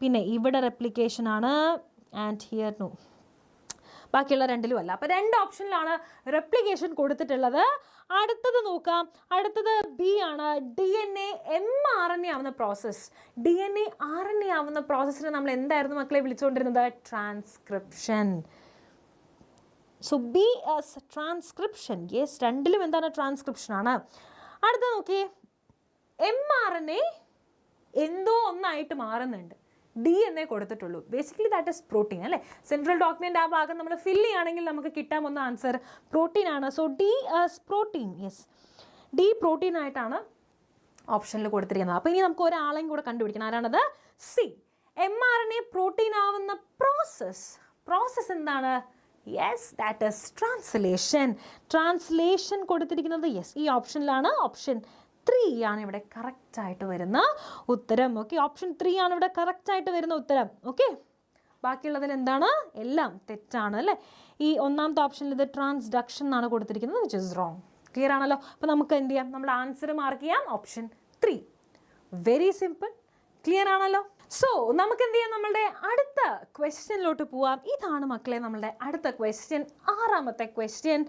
പിന്നെ ഇവിടെ റെപ്ലിക്കേഷൻ ആണ്, ആൻഡ് ഹിയർ നോ, ബാക്കിയുള്ള രണ്ടിലും അല്ല. അപ്പോൾ 2 ഓപ്ഷനിലാണ് റെപ്ലിക്കേഷൻ കൊടുത്തിട്ടുള്ളത്. അടുത്തത് നോക്കാം, അടുത്തത് ബി ആണ്, DNA mRNA ആവുന്ന പ്രോസസ്സ്. DNA RNA ആവുന്ന പ്രോസസ്സിനെ നമ്മൾ എന്തായിരുന്നു മക്കളെ വിളിച്ചുകൊണ്ടിരുന്നത്? Transcription. So B is transcription. Yes, രണ്ടിലും എന്താണ്? ട്രാൻസ്ക്രിപ്ഷൻ ആണ്. അടുത്ത നോക്കിയേ, mRNA എന്തോ ഒന്നായിട്ട് മാറുന്നുണ്ട്, DNA കൊടുത്തിട്ടുള്ളൂ. ബേസിക്കലി ദാറ്റ് ഇസ് പ്രോട്ടീൻ അല്ലേ? സെൻട്രൽ ഡോക്യുമെൻ്റ് ആ ഭാഗം നമ്മൾ ഫില്ല് ചെയ്യുകയാണെങ്കിൽ നമുക്ക് കിട്ടാമെന്ന ആൻസർ പ്രോട്ടീൻ ആണ്. So D as protein. Yes, D protein ആയിട്ടാണ് ഓപ്ഷനിൽ കൊടുത്തിരിക്കുന്നത്. അപ്പോൾ ഇനി നമുക്ക് ഒരാളെയും കൂടെ കണ്ടുപിടിക്കണം. ആരാണത്? സി. mRNA പ്രോട്ടീൻ ആവുന്ന പ്രോസസ്സ് എന്താണ്? Yes, that is translation. Translation കൊടുത്തിരിക്കുന്നത് യെസ് ഈ ഓപ്ഷനിലാണ്. ഓപ്ഷൻ 3 ആണ് ഇവിടെ കറക്റ്റായിട്ട് വരുന്ന ഉത്തരം. ഓക്കെ, ഓപ്ഷൻ 3 ആണ് ഇവിടെ കറക്റ്റായിട്ട് വരുന്ന ഉത്തരം. ഓക്കെ, ബാക്കിയുള്ളതിൽ എന്താണ്? എല്ലാം തെറ്റാണ് അല്ലേ? ഈ ഒന്നാമത്തെ ഓപ്ഷനിൽ ഇത് ട്രാൻസ്ഡക്ഷൻ എന്നാണ് കൊടുത്തിരിക്കുന്നത്, വിച്ച് ഇസ് റോങ്. ക്ലിയർ ആണല്ലോ? അപ്പോൾ നമുക്ക് എന്ത് ചെയ്യാം? നമ്മുടെ ആൻസർ മാർക്ക് ചെയ്യാം, ഓപ്ഷൻ 3. Very simple. ക്ലിയർ ആണല്ലോ? സോ നമുക്ക് എന്ത് ചെയ്യാം? നമ്മളുടെ അടുത്ത ക്വസ്റ്റ്യനിലോട്ട് പോവാം. ഇതാണ് മക്കളെ നമ്മളുടെ അടുത്ത ക്വസ്റ്റ്യൻ, 6ാമത്തെ ക്വസ്റ്റ്യൻ.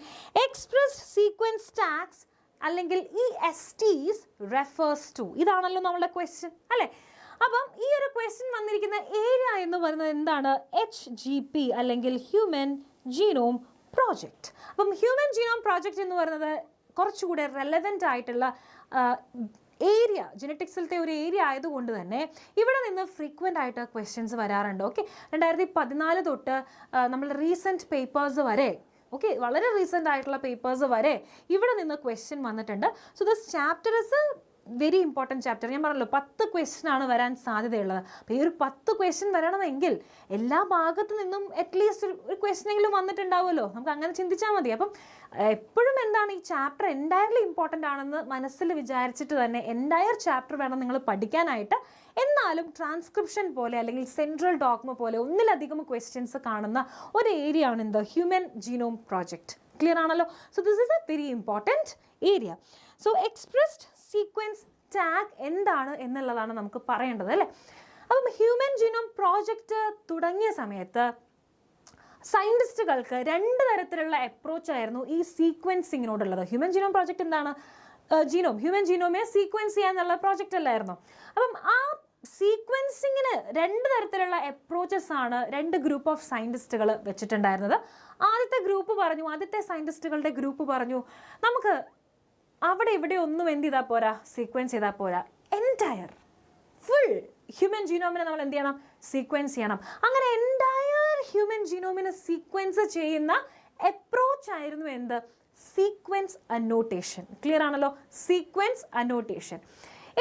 എക്സ്പ്രസ്ഡ് സീക്വൻസ് ടാഗ്സ് അല്ലെങ്കിൽ ESTs റെഫേഴ്സ് ടു. ഇതാണല്ലോ നമ്മുടെ ക്വസ്റ്റ്യൻ അല്ലേ? അപ്പം ഈ ഒരു ക്വസ്റ്റ്യൻ വന്നിരിക്കുന്ന ഏരിയ എന്ന് പറയുന്നത് എന്താണ്? HGP അല്ലെങ്കിൽ ഹ്യൂമൻ ജീനോം പ്രോജക്റ്റ്. അപ്പം ഹ്യൂമൻ ജീനോം പ്രോജക്റ്റ് എന്ന് പറയുന്നത് കുറച്ചുകൂടെ റെലവൻ്റ് ആയിട്ടുള്ള ഏരിയ, ജെനറ്റിക്സിലത്തെ ഒരു ഏരിയ ആയതുകൊണ്ട് തന്നെ ഇവിടെ നിന്ന് ഫ്രീക്വൻ്റ് ആയിട്ട് ക്വസ്റ്റ്യൻസ് വരാറുണ്ട്. ഓക്കെ, 2014 തൊട്ട് നമ്മൾ റീസെൻറ്റ് പേപ്പേഴ്സ് വരെ, ഓക്കെ, വളരെ റീസെൻ്റ് ആയിട്ടുള്ള പേപ്പേഴ്സ് വരെ ഇവിടെ നിന്ന് ക്വസ്റ്റ്യൻ വന്നിട്ടുണ്ട്. So this chapter is very important chapter. ഞാൻ പറഞ്ഞല്ലോ 10 ക്വസ്റ്റ്യൻ ആണ് വരാൻ സാധ്യതയുള്ളത്. അപ്പോൾ ഈ ഒരു 10 ക്വസ്റ്റ്യൻ വരണമെങ്കിൽ എല്ലാ ഭാഗത്തു നിന്നും അറ്റ്ലീസ്റ്റ് ഒരു ക്വസ്റ്റ്യനെങ്കിലും വന്നിട്ടുണ്ടാവുമല്ലോ. നമുക്ക് അങ്ങനെ ചിന്തിച്ചാൽ മതി. അപ്പം എപ്പോഴും എന്താണ്, ഈ ചാപ്റ്റർ എൻറ്റയർലി ഇമ്പോർട്ടൻ്റ് ആണെന്ന് മനസ്സിൽ വിചാരിച്ചിട്ട് തന്നെ എൻറ്റയർ ചാപ്റ്റർ വേണം നിങ്ങൾ പഠിക്കാനായിട്ട്. എന്നാലും ട്രാൻസ്ക്രിപ്ഷൻ പോലെ അല്ലെങ്കിൽ സെൻട്രൽ ഡോഗ്മ പോലെ ഒന്നിലധികം ക്വസ്റ്റ്യൻസ് കാണുന്ന ഒരു ഏരിയ ആണ് എന്ത്? Human genome project. ക്ലിയർ ആണല്ലോ? So this is A very important area. So expressed sequence tag എന്താണ് എന്നുള്ളതാണ് നമുക്ക് പറയേണ്ടത് അല്ലേ? അപ്പം ഹ്യൂമൻ ജീനോം പ്രോജക്റ്റ് തുടങ്ങിയ സമയത്ത് സയൻറ്റിസ്റ്റുകൾക്ക് 2 തരത്തിലുള്ള അപ്രോച്ച് ആയിരുന്നു ഈ സീക്വൻസിങ്ങിനോടുള്ളത്. ഹ്യൂമൻ ജീനോം പ്രോജക്റ്റ് എന്താണ്? ഹ്യൂമൻ ജീനോമിനെ സീക്വൻസ് ചെയ്യാന്നുള്ള പ്രോജക്റ്റ് അല്ലായിരുന്നു. അപ്പം ആ സീക്വൻസിങ്ങിന് 2 തരത്തിലുള്ള അപ്രോച്ചസ് ആണ് 2 ഗ്രൂപ്പ് ഓഫ് സയൻറ്റിസ്റ്റുകൾ വെച്ചിട്ടുണ്ടായിരുന്നത്. ആദ്യത്തെ സയൻറ്റിസ്റ്റുകളുടെ ഗ്രൂപ്പ് പറഞ്ഞു, നമുക്ക് അവിടെ ഇവിടെ ഒന്നും എന്ത് ചെയ്താൽ പോരാ, സീക്വൻസ് ചെയ്താൽ പോരാ, എൻറ്റയർ ഫുൾ ഹ്യൂമൻ ജീനോമിനെ നമ്മൾ എന്ത് ചെയ്യണം? സീക്വൻസ് ചെയ്യണം. അങ്ങനെ എൻറ്റയർ ഹ്യൂമൻ ജീനോമിനെ സീക്വൻസ് ചെയ്യുന്ന അപ്രോച്ച് ആയിരുന്നു എന്ത്? Sequence annotation. ക്ലിയർ ആണല്ലോ? Sequence annotation.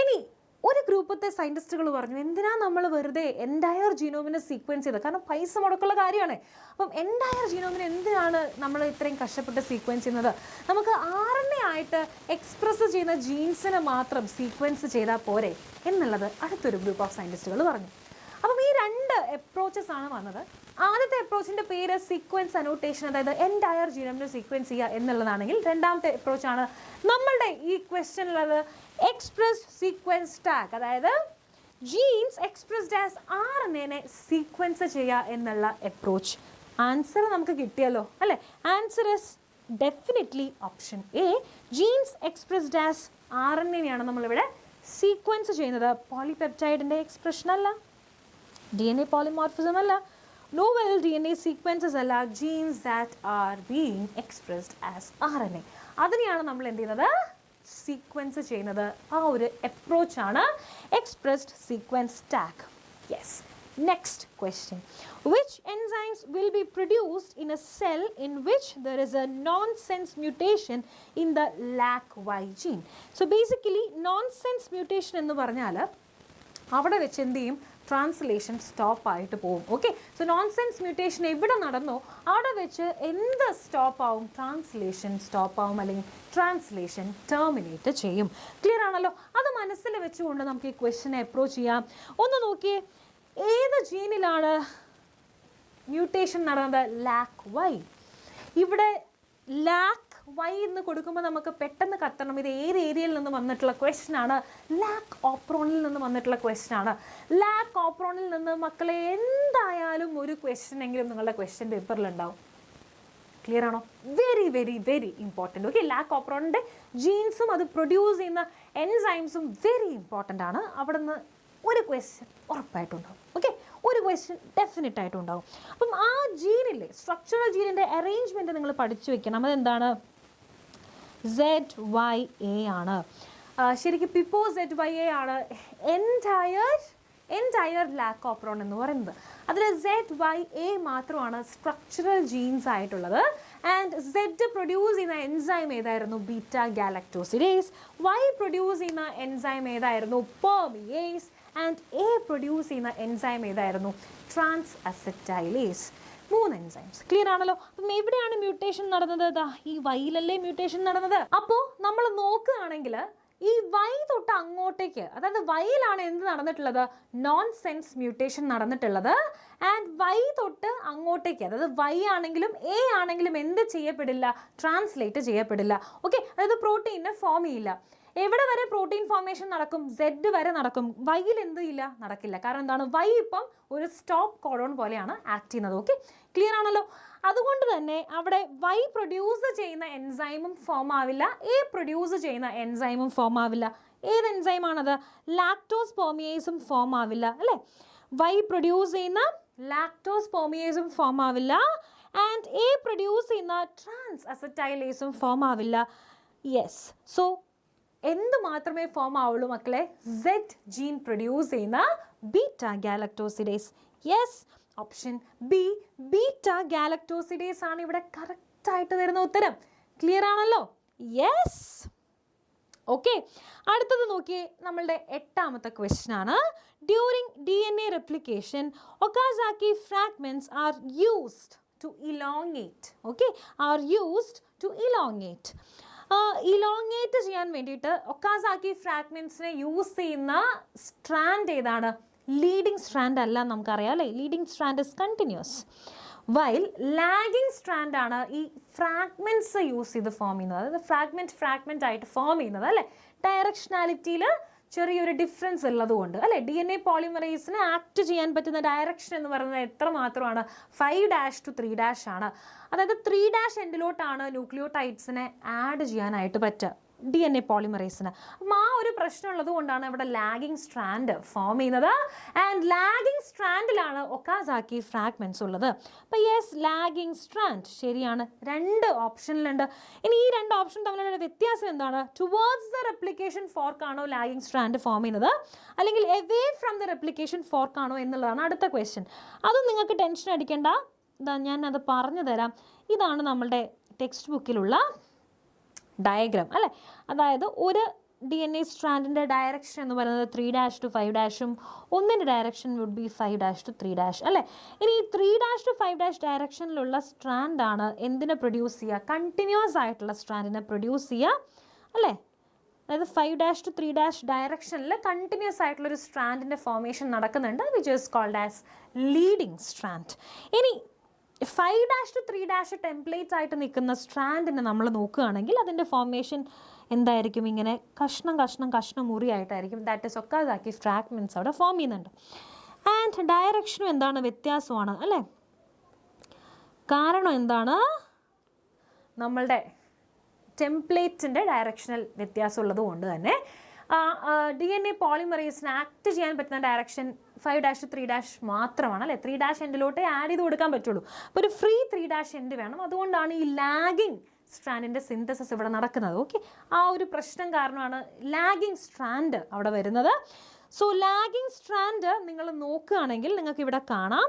ഇനി ഒരു ഗ്രൂപ്പത്തെ സയൻറ്റിസ്റ്റുകൾ പറഞ്ഞു, എന്തിനാ നമ്മൾ വെറുതെ എൻറ്റയർ ജീനോമിനെ സീക്വൻസ് ചെയ്തത്? കാരണം പൈസ മുടക്കുള്ള കാര്യമാണ്. അപ്പം എൻറ്റയർ ജീനോമിനെ എന്തിനാണ് നമ്മൾ ഇത്രയും കഷ്ടപ്പെട്ട് സീക്വൻസ് ചെയ്യുന്നത്? നമുക്ക് RNA ആയിട്ട് എക്സ്പ്രസ് ചെയ്യുന്ന ജീൻസിനെ മാത്രം സീക്വൻസ് ചെയ്താൽ പോരെ എന്നുള്ളത് അടുത്തൊരു ഗ്രൂപ്പ് ഓഫ് സയൻറ്റിസ്റ്റുകൾ പറഞ്ഞു. അപ്പം ഈ 2 അപ്രോച്ചസ് ആണ് വന്നത്. ആദ്യത്തെ അപ്രോച്ചിൻ്റെ പേര് സീക്വൻസ് അനോട്ടേഷൻ, അതായത് എൻറ്റയർ ജീനോമിനെ സീക്വൻസ് ചെയ്യുക എന്നുള്ളതാണെങ്കിൽ, രണ്ടാമത്തെ അപ്രോച്ചാണ് നമ്മളുടെ ഈ ക്വസ്റ്റ്യനിലുള്ളത് എക്സ്പ്രസ്ഡ് സീക്വൻസ് ടാഗ്, അതായത് genes expressed as RNA sequence ചെയ്യുക എന്നുള്ള അപ്രോച്ച്. ആൻസർ നമുക്ക് കിട്ടിയല്ലോ അല്ലേ? Answer is definitely option A. Genes expressed as RNA നമ്മളിവിടെ സീക്വൻസ് ചെയ്യുന്നത്. പോളിപെപ്റ്റൈഡിൻ്റെ എക്സ്പ്രഷൻ അല്ല, DNA polymorphism അല്ല, novel DNA sequences അല്ല, genes that are being expressed as RNA. അതിനെയാണ് നമ്മൾ എന്ത് ചെയ്യുന്നത്? സീക്വൻസ് ചെയ്യുന്നത്. ആ ഒരു അപ്രോച്ചാണ് expressed sequence tag. Yes, Next question. Which enzymes will be produced in a cell in which there is a nonsense mutation in the LAC-Y gene? So basically nonsense mutation എന്ന് പറഞ്ഞാൽ അവിടെ വെച്ച് എന്ത് ചെയ്യും, ട്രാൻസ്ലേഷൻ സ്റ്റോപ്പ് ആയിട്ട് പോകും. Okay, so nonsense mutation എവിടെ നടന്നോ അവിടെ വെച്ച് എന്ത് സ്റ്റോപ്പ് ആവും, ട്രാൻസ്ലേഷൻ സ്റ്റോപ്പ് ആവും, അല്ലെങ്കിൽ ട്രാൻസ്ലേഷൻ ടെർമിനേറ്റ് ചെയ്യും. ക്ലിയർ ആണല്ലോ? അത് മനസ്സിൽ വെച്ചുകൊണ്ട് നമുക്ക് ഈ ക്വസ്റ്റ്യനെ അപ്രോച്ച് ചെയ്യാം. ഒന്ന് നോക്കിയേ, ഏത് ജീനിലാണ് മ്യൂട്ടേഷൻ നടന്നത്? LAC-Y. ഇവിടെ LAC-Y എന്ന് കൊടുക്കുമ്പോൾ നമുക്ക് പെട്ടെന്ന് കത്തണം ഇത് ഏത് ഏരിയയിൽ നിന്ന് വന്നിട്ടുള്ള ക്വസ്റ്റ്യൻ ആണ്. ലാക് ഓപ്രോണിൽ നിന്ന് വന്നിട്ടുള്ള ക്വസ്റ്റ്യൻ ആണ്. ലാക് ഓപ്രോണിൽ നിന്ന് മക്കളെ എന്തായാലും ഒരു ക്വസ്റ്റ്യൻ എങ്കിലും നിങ്ങളുടെ ക്വസ്റ്റ്യൻ പേപ്പറിലുണ്ടാവും. ക്ലിയർ ആണോ? Very very very important. Okay, lac ഓപ്രോണിൻ്റെ ജീൻസും അത് പ്രൊഡ്യൂസ് ചെയ്യുന്ന എൻസൈംസും വെരി ഇമ്പോർട്ടൻ്റ് ആണ്. അവിടെ നിന്ന് ഒരു ക്വസ്റ്റ്യൻ ഉറപ്പായിട്ടുണ്ടാവും. ഓക്കെ, ഒരു ക്വസ്റ്റ്യൻ ഡെഫിനറ്റ് ആയിട്ടും ഉണ്ടാവും. അപ്പം ആ ജീനില്ലേ, സ്ട്രക്ചറൽ ജീനിൻ്റെ അറേഞ്ച്മെൻറ്റ് നിങ്ങൾ പഠിച്ചു വെക്കണം. അതെന്താണ്? ZYA ആണ്. ശരിക്കും പിപ്പോ ZYA ആണ് എൻറ്റയർ ലാക് ഓപ്രോൺ എന്ന് പറയുന്നത്. അതിൽ ZYA മാത്രമാണ് സ്ട്രക്ചറൽ ജീൻസ് ആയിട്ടുള്ളത്. ആൻഡ് Z പ്രൊഡ്യൂസ് ചെയ്യുന്ന എൻസൈം ഏതായിരുന്നു? Beta galactosidase. Y പ്രൊഡ്യൂസ് ചെയ്യുന്ന എൻസൈം ഏതായിരുന്നു? പെർമിയേസ്. ആൻഡ് A പ്രൊഡ്യൂസ് ചെയ്യുന്ന എൻസൈം ഏതായിരുന്നു? Trans acetylase. 3 എൻസൈംസ്. ക്ലിയർ ആണല്ലോ? അപ്പം എവിടെയാണ് മ്യൂട്ടേഷൻ നടന്നത്? ഈ വൈയിലല്ലേ മ്യൂട്ടേഷൻ നടന്നത്. അപ്പോൾ നമ്മൾ നോക്കുകയാണെങ്കിൽ ഈ Y തൊട്ട് അങ്ങോട്ടേക്ക്, അതായത് വൈയിലാണ് എന്ത് നടന്നിട്ടുള്ളത്? നോൺസെൻസ് മ്യൂട്ടേഷൻ നടന്നിട്ടുള്ളത്. ആൻഡ് Y തൊട്ട് അങ്ങോട്ടേക്ക്, അതായത് Y ആണെങ്കിലും A ആണെങ്കിലും എന്ത് ചെയ്യപ്പെടില്ല? ട്രാൻസ്ലേറ്റ് ചെയ്യപ്പെടില്ല. ഓക്കെ, അതായത് പ്രോട്ടീനെ ഫോം ചെയ്യില്ല. എവിടെ വരെ പ്രോട്ടീൻ ഫോർമേഷൻ നടക്കും? Z വരെ നടക്കും. വൈയിൽ എന്ത് ഇല്ല? നടക്കില്ല. കാരണം എന്താണ്? Y ഇപ്പം ഒരു സ്റ്റോപ്പ് കോഡോൺ പോലെയാണ് ആക്ട് ചെയ്യുന്നത്. ഓക്കെ, ക്ലിയർ ആണല്ലോ? അതുകൊണ്ട് തന്നെ അവിടെ Y പ്രൊഡ്യൂസ് ചെയ്യുന്ന എൻസൈമും ഫോം ആവില്ല, A പ്രൊഡ്യൂസ് ചെയ്യുന്ന എൻസൈമും ഫോം ആവില്ല. ഏത് എൻസൈമാണത്? ലാക്ടോസ് പെർമിയേസും ഫോം ആവില്ല അല്ലേ? Y പ്രൊഡ്യൂസ് ചെയ്യുന്ന ലാക്ടോസ് പെർമിയേസും ഫോം ആവില്ല. ആൻഡ് A പ്രൊഡ്യൂസ് ചെയ്യുന്ന ട്രാൻസ് അസറ്റൈലേസും ഫോം ആവില്ല. യെസ്, സോ എന്ത് മാത്രമേ ഫോം ആവുള്ളൂ മക്കളെ? Z ജീൻ പ്രൊഡ്യൂസ് ചെയ്യുന്ന beta galactosidase. Yes, option B beta galactosidase ആണ് ഇവിടെ കറക്റ്റായിട്ട് വരുന്ന ഉത്തരം. ക്ലിയർ ആണല്ലോ? യെസ്. ഓക്കെ, അടുത്തത് നോക്കിയേ, നമ്മളുടെ 8ാമത്തെ ക്വസ്റ്റ്യൻ ആണ്. During DNA replication, Okazaki fragments are used to elongate. Okay, are used to elongate. Elongate ചെയ്യാൻ വേണ്ടിയിട്ട് ഒക്കാസാക്കി ഫ്രാഗ്മെൻറ്റ്സിനെ യൂസ് ചെയ്യുന്ന സ്ട്രാൻഡ് ഏതാണ്? ലീഡിങ് സ്ട്രാൻഡ് അല്ല, നമുക്കറിയാം അല്ലേ? Leading strand is continuous. While lagging strand ആണ് ഈ ഫ്രാഗ്മെൻറ്റ്സ് യൂസ് ചെയ്ത് ഫോം ചെയ്യുന്നത്. അതായത് ഫ്രാഗ്മെൻറ്റ് ആയിട്ട് ഫോം ചെയ്യുന്നത് അല്ലേ? ഡയറക്ഷനാലിറ്റിയിൽ ചെറിയൊരു ഡിഫറൻസ് ഉള്ളതുകൊണ്ട് അല്ലേ? DNA പോളിമറേസിന് ആക്ട് ചെയ്യാൻ പറ്റുന്ന ഡയറക്ഷൻ എന്ന് പറയുന്നത് എത്ര മാത്രമാണ്? 5' to 3' ആണ്. അതായത് 3' എൻഡിലോട്ടാണ് ന്യൂക്ലിയോടൈഡ്സിനെ ആഡ് ചെയ്യാനായിട്ട് പറ്റുക DNA പോളിമറേസിന്. അപ്പം ആ ഒരു പ്രശ്നം ഉള്ളത് കൊണ്ടാണ് ഇവിടെ ലാഗിങ് സ്ട്രാൻഡ് ഫോം ചെയ്യുന്നത്. ആൻഡ് ലാഗിങ് സ്ട്രാൻഡിലാണ് ഒക്കാസാക്കി ഫ്രാഗ്മെൻറ്റ്സ് ഉള്ളത്. അപ്പം യെസ്, ലാഗിങ് സ്ട്രാൻഡ് ശരിയാണ്. 2 ഓപ്ഷനിലുണ്ട്. ഇനി ഈ 2 ഓപ്ഷൻ തമ്മിലുള്ള വ്യത്യാസം എന്താണ്? ടുവേർഡ്സ് ദ റെപ്ലിക്കേഷൻ ഫോർക്ക് ആണോ ലാഗിങ് സ്ട്രാൻഡ് ഫോം ചെയ്യുന്നത്, അല്ലെങ്കിൽ away from the replication fork ആണോ എന്നുള്ളതാണ് അടുത്ത ക്വസ്റ്റ്യൻ. അതും നിങ്ങൾക്ക് ടെൻഷൻ അടിക്കേണ്ട, ഞാനത് പറഞ്ഞു തരാം. ഇതാണ് നമ്മളുടെ ടെക്സ്റ്റ് ബുക്കിലുള്ള ഡയഗ്രാം അല്ലേ? അതായത് ഒരു DNA സ്ട്രാൻഡിൻ്റെ ഡയറക്ഷൻ എന്ന് പറയുന്നത് 3' to 5'ഉം ഒന്നിൻ്റെ ഡയറക്ഷൻ വുഡ് ബി 5' to 3' അല്ലേ? ഇനി ഈ 3' to 5' ഡയറക്ഷനിലുള്ള സ്ട്രാൻഡാണ് എന്തിനെ പ്രൊഡ്യൂസ് ചെയ്യുക? കണ്ടിന്യൂസ് ആയിട്ടുള്ള സ്ട്രാൻഡിനെ പ്രൊഡ്യൂസ് ചെയ്യുക അല്ലേ? അതായത് 5' to 3' ഡയറക്ഷനിൽ കണ്ടിന്യൂസ് ആയിട്ടുള്ളൊരു സ്ട്രാൻഡിൻ്റെ ഫോർമേഷൻ നടക്കുന്നുണ്ട്, which is called as leading strand. ഇനി 5' to 3' ടെംപ്ലേറ്റ് ആയിട്ട് നിൽക്കുന്ന സ്ട്രാൻഡിനെ നമ്മൾ നോക്കുകയാണെങ്കിൽ അതിൻ്റെ ഫോർമേഷൻ എന്തായിരിക്കും? ഇങ്ങനെ കഷ്ണം മുറിയായിട്ടായിരിക്കും. ദാറ്റ് ഈസ് ഒക്കാസാക്കി ഫ്രാഗ്മെൻറ്റ്സ് അവിടെ ഫോം ചെയ്യുന്നുണ്ട്. ആൻഡ് ഡയറക്ഷനും എന്താണ്? വ്യത്യാസമാണ് അല്ലേ? കാരണം എന്താണ്? നമ്മളുടെ ടെംപ്ലേറ്റിൻ്റെ ഡയറക്ഷണൽ വ്യത്യാസമുള്ളത് കൊണ്ട് തന്നെ DNA പോളിമറേസിന് ആക്ട് ചെയ്യാൻ പറ്റുന്ന ഡയറക്ഷൻ 5' to 3' മാത്രമാണ് അല്ലേ? 3' എൻഡിലോട്ടേ ആഡ് ചെയ്ത് കൊടുക്കാൻ പറ്റുള്ളൂ. അപ്പോൾ ഒരു ഫ്രീ 3' എൻഡ് വേണം. അതുകൊണ്ടാണ് ഈ ലാഗിങ് സ്ട്രാൻഡിൻ്റെ സിന്തസിസ് ഇവിടെ നടക്കുന്നത്. ഓക്കെ, ആ ഒരു പ്രശ്നം കാരണമാണ് ലാഗിങ് സ്ട്രാൻഡ് അവിടെ വരുന്നത്. സോ ലാഗിങ് സ്ട്രാൻഡ് നിങ്ങൾ നോക്കുകയാണെങ്കിൽ നിങ്ങൾക്ക് ഇവിടെ കാണാം,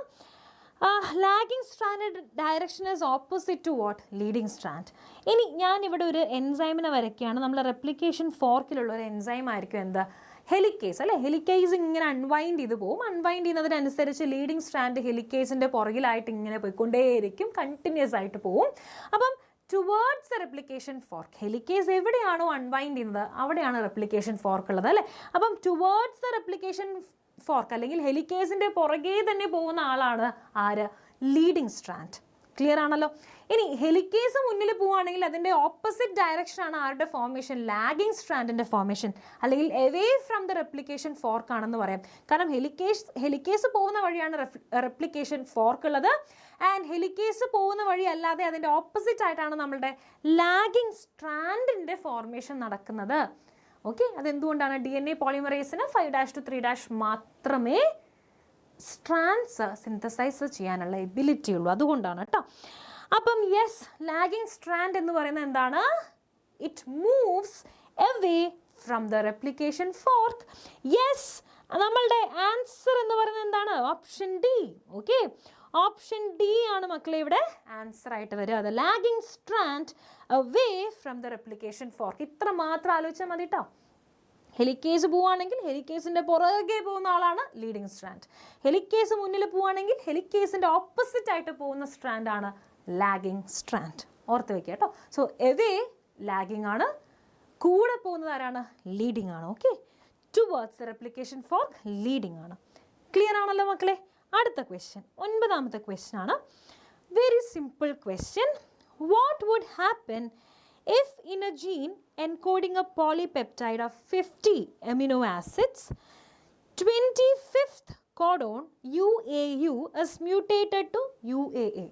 lagging strand direction is opposite to what? Leading strand. ഇനി ഞാനിവിടെ ഒരു എൻസൈമിനെ വരയ്ക്കുകയാണ്. നമ്മൾ റെപ്ലിക്കേഷൻ ഫോർക്കിലുള്ള ഒരു എൻസൈം ആയിരിക്കും എന്താ? ഹെലിക്കേസ് അല്ലേ? ഹെലിക്കേസ് ഇങ്ങനെ അൺവൈൻഡ് ചെയ്ത് പോകും. അൺവൈൻഡ് ചെയ്യുന്നതിനനുസരിച്ച് ലീഡിങ് സ്ട്രാൻഡ് ഹെലിക്കേസിൻ്റെ പുറകിലായിട്ട് ഇങ്ങനെ പോയിക്കൊണ്ടേയിരിക്കും, കണ്ടിന്യൂസ് ആയിട്ട് പോവും. അപ്പം ടുവേർഡ്സ് റെപ്ലിക്കേഷൻ ഫോർക്ക്, ഹെലിക്കേസ് എവിടെയാണോ അൺവൈൻഡ് ചെയ്യുന്നത് അവിടെയാണ് റെപ്ലിക്കേഷൻ ഫോർക്ക് ഉള്ളത് അല്ലേ? അപ്പം ടുവേർഡ്സ് ദ റെപ്ലിക്കേഷൻ ഫോർക്ക് അല്ലെങ്കിൽ ഹെലിക്കേസിൻ്റെ പുറകെ തന്നെ പോകുന്ന ആളാണ് ആര്? Leading strand. ക്ലിയർ ആണല്ലോ? ഇനി ഹെലിക്കേസ് മുന്നിൽ പോവുകയാണെങ്കിൽ അതിൻ്റെ ഓപ്പോസിറ്റ് ഡയറക്ഷനാണ് ആരുടെ ഫോർമേഷൻ? ലാഗിങ് സ്ട്രാൻഡിൻ്റെ ഫോർമേഷൻ, അല്ലെങ്കിൽ away from the replication fork ആണെന്ന് പറയാം. കാരണം ഹെലിക്കേസ് പോകുന്ന വഴിയാണ് റെപ്ലിക്കേഷൻ ഫോർക്ക് ഉള്ളത്. ആൻഡ് ഹെലിക്കേസ് പോകുന്ന വഴി അല്ലാതെ അതിൻ്റെ ഓപ്പോസിറ്റ് ആയിട്ടാണ് നമ്മളുടെ ലാഗിങ് സ്ട്രാൻഡിൻ്റെ ഫോർമേഷൻ നടക്കുന്നത്. ഓക്കെ, അതെന്തുകൊണ്ടാണ്? DNA പോളിമറേസിന് 5' to 3' മാത്രമേ സ്ട്രാൻഡ്സ് സിന്തസൈസ് ചെയ്യാനുള്ള എബിലിറ്റി ഉള്ളൂ, അതുകൊണ്ടാണ് കേട്ടോ. അപ്പം യെസ്, ലാഗിങ് സ്ട്രാൻഡ് എന്ന് പറയുന്നത് എന്താണ്? It moves away from the replication fork. Yes, നമ്മളുടെ ആൻസർ എന്ന് പറയുന്നത് എന്താണ്? Option D. Okay, option D ആണ് മക്കളെ ഇവിടെ ആൻസർ ആയിട്ട് വരിക. അത് lagging strand away from the replication fork. ഇത്ര മാത്രം ആലോചിച്ചാൽ മതി കേട്ടോ. ഹെലിക്കേസ് പോവുകയാണെങ്കിൽ ഹെലിക്കേസിൻ്റെ പുറകെ പോകുന്ന ആളാണ് ലീഡിങ് സ്ട്രാൻഡ്. ഹെലിക്കേസ് മുന്നിൽ പോവുകയാണെങ്കിൽ ഹെലിക്കേസിൻ്റെ ഓപ്പോസിറ്റ് ആയിട്ട് പോകുന്ന സ്ട്രാൻഡാണ് ലാഗിങ് സ്ട്രാൻഡ്. ഓർത്ത് വയ്ക്കുക കേട്ടോ. സോ എവേ ലാഗിങ് ആണ്, കൂടെ പോകുന്നത് ആരാണ്? ലീഡിങ് ആണ്. Okay, towards replication fork leading ആണ്. ക്ലിയർ ആണല്ലോ മക്കളെ? അടുത്ത ക്വസ്റ്റ്യൻ, 9ാമത്തെ ക്വസ്റ്റ്യൻ ആണ്. Very simple question. What would happen if in a gene encoding a polypeptide of 50 amino acids, 25th codon UAU is mutated to UAA?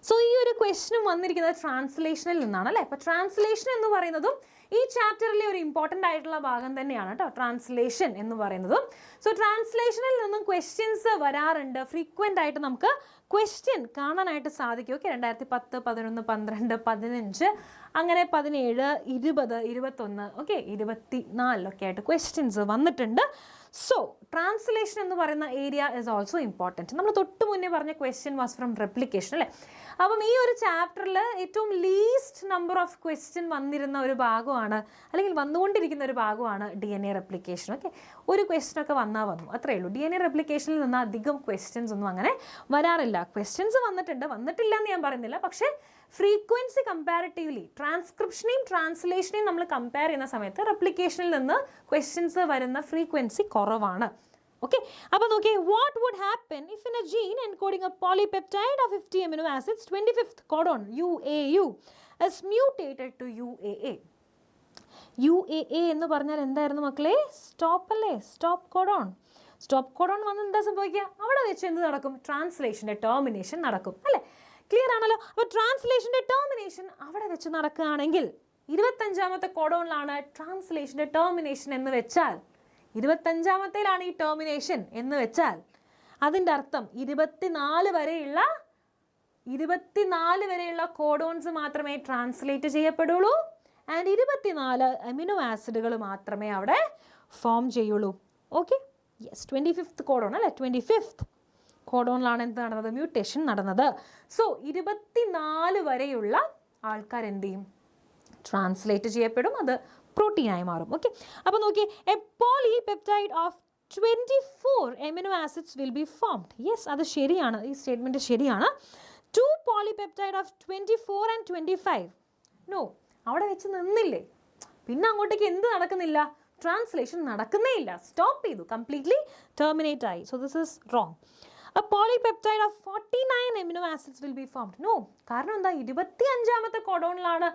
So ഈ ഒരു ക്വസ്റ്റ്യനും വന്നിരിക്കുന്നത് ട്രാൻസ്ലേഷനിൽ നിന്നാണ് അല്ലേ? അപ്പോൾ ട്രാൻസ്ലേഷൻ എന്ന് പറയുന്നതും ഈ ചാപ്റ്ററിലെ ഒരു ഇമ്പോർട്ടൻ്റ് ആയിട്ടുള്ള ഭാഗം തന്നെയാണ് കേട്ടോ, ട്രാൻസ്ലേഷൻ എന്ന് പറയുന്നതും. സോ ട്രാൻസ്ലേഷനിൽ നിന്നും ക്വസ്റ്റ്യൻസ് വരാറുണ്ട്, ഫ്രീക്വൻ്റ് ആയിട്ട് നമുക്ക് ക്വസ്റ്റ്യൻ കാണാനായിട്ട് സാധിക്കും. ഓക്കെ, 2010, 11, 12, 15, അങ്ങനെ 17, 20, 21, ഓക്കെ 24 ആയിട്ട് ക്വസ്റ്റ്യൻസ് വന്നിട്ടുണ്ട്. സോ ട്രാൻസ്ലേഷൻ എന്ന് പറയുന്ന ഏരിയ ഇസ് ഓൾസോ ഇമ്പോർട്ടൻറ്റ്. നമ്മൾ തൊട്ട് മുന്നേ പറഞ്ഞ ക്വസ്റ്റ്യൻ വാസ് ഫ്രം റെപ്ലിക്കേഷൻ അല്ലേ? അപ്പം ഈ ഒരു ചാപ്റ്ററിൽ ഏറ്റവും ലീസ്റ്റ് നമ്പർ ഓഫ് ക്വസ്റ്റ്യൻ വന്നിരുന്ന ഒരു ഭാഗമാണ്, അല്ലെങ്കിൽ വന്നുകൊണ്ടിരിക്കുന്ന ഒരു ഭാഗമാണ് DNA റെപ്ലിക്കേഷൻ. ഓക്കെ, ഒരു ക്വസ്റ്റ്യനൊക്കെ വന്നു, അത്രയേ ഉള്ളൂ. DNA റെപ്ലിക്കേഷനിൽ നിന്ന് അധികം ക്വസ്റ്റ്യൻസ് ഒന്നും അങ്ങനെ വരാറില്ല. ക്വസ്റ്റ്യൻസ് വന്നിട്ടില്ല എന്ന് ഞാൻ പറയുന്നില്ല, പക്ഷേ ഫ്രീക്വൻസി കമ്പാരിറ്റീവ്ലി ട്രാൻസ്ക്രിപ്ഷനെയും ട്രാൻസ്ലേഷനെയും നമ്മൾ കമ്പയർ ചെയ്യുന്ന സമയത്ത് റെപ്ലിക്കേഷനിൽ നിന്ന് ക്വസ്റ്റ്യൻസ് വരുന്ന ഫ്രീക്വൻസി കുറവാണ്. ഓക്കെ, അപ്പോൾ നോക്കിയേ, what would happen if in a gene encoding a polypeptide of 50 amino acids 25th codon UAU is mutated to UAA. UAA എന്ന് പറഞ്ഞാൽ എന്തായിരുന്നു മക്കളെ? സ്റ്റോപ്പ് അല്ലേ? Stop codon. സ്റ്റോപ്പ് കോഡോൺ വന്ന് എന്താ സംഭവിക്കുക? അവിടെ വെച്ച് എന്ത് നടക്കും? ട്രാൻസ്ലേഷൻ്റെ ടെർമിനേഷൻ നടക്കും അല്ലേ? ക്ലിയർ ആണല്ലോ? അപ്പോൾ ട്രാൻസ്ലേഷൻ്റെ ടെർമിനേഷൻ അവിടെ വെച്ച് നടക്കുകയാണെങ്കിൽ 25ാമത്തെ കോഡോണിലാണ് ട്രാൻസ്ലേഷൻ്റെ ടെർമിനേഷൻ എന്ന് വെച്ചാൽ, 25ാമത്തേലാണ് ഈ ടെർമിനേഷൻ എന്ന് വെച്ചാൽ അതിൻ്റെ അർത്ഥം 24 വരെയുള്ള കോഡോൺസ് മാത്രമേ ട്രാൻസ്ലേറ്റ് ചെയ്യപ്പെടുള്ളൂ. ആൻഡ് 24 അമിനോ ആസിഡുകൾ മാത്രമേ അവിടെ ഫോം ചെയ്യുള്ളൂ. ഓക്കെ, യെസ്, 25th കോഡോൺ അല്ലേ? 25th കോഡോണിലാണ് എന്ത് നടന്നത്? മ്യൂട്ടേഷൻ നടന്നത്. സോ 24 വരെയുള്ള ആൾക്കാർ എന്ത് ചെയ്യും? ട്രാൻസ്ലേറ്റ് ചെയ്യപ്പെടും, അത് പ്രോട്ടീനായി മാറും. ഓക്കെ, അപ്പോൾ നോക്കി, a polypeptide of 24 amino acids will be formed. Yes, അത് ശരിയാണ്, ഈ സ്റ്റേറ്റ്മെൻറ്റ് ശരിയാണ്. 2 polypeptide of 24 and 25. നോ, അവിടെ വെച്ച് നിന്നില്ലേ? പിന്നെ അങ്ങോട്ടേക്ക് എന്ത് നടക്കുന്നില്ല? ട്രാൻസ്ലേഷൻ നടക്കുന്നേ ഇല്ല, സ്റ്റോപ്പ് ചെയ്തു, കംപ്ലീറ്റ്ലി ടെർമിനേറ്റ് ആയി. So this is wrong. A polypeptide of 49 amino acids will be formed. No, കാരണം എന്താ? 25ാമത്തെ കോഡോണിലാണ്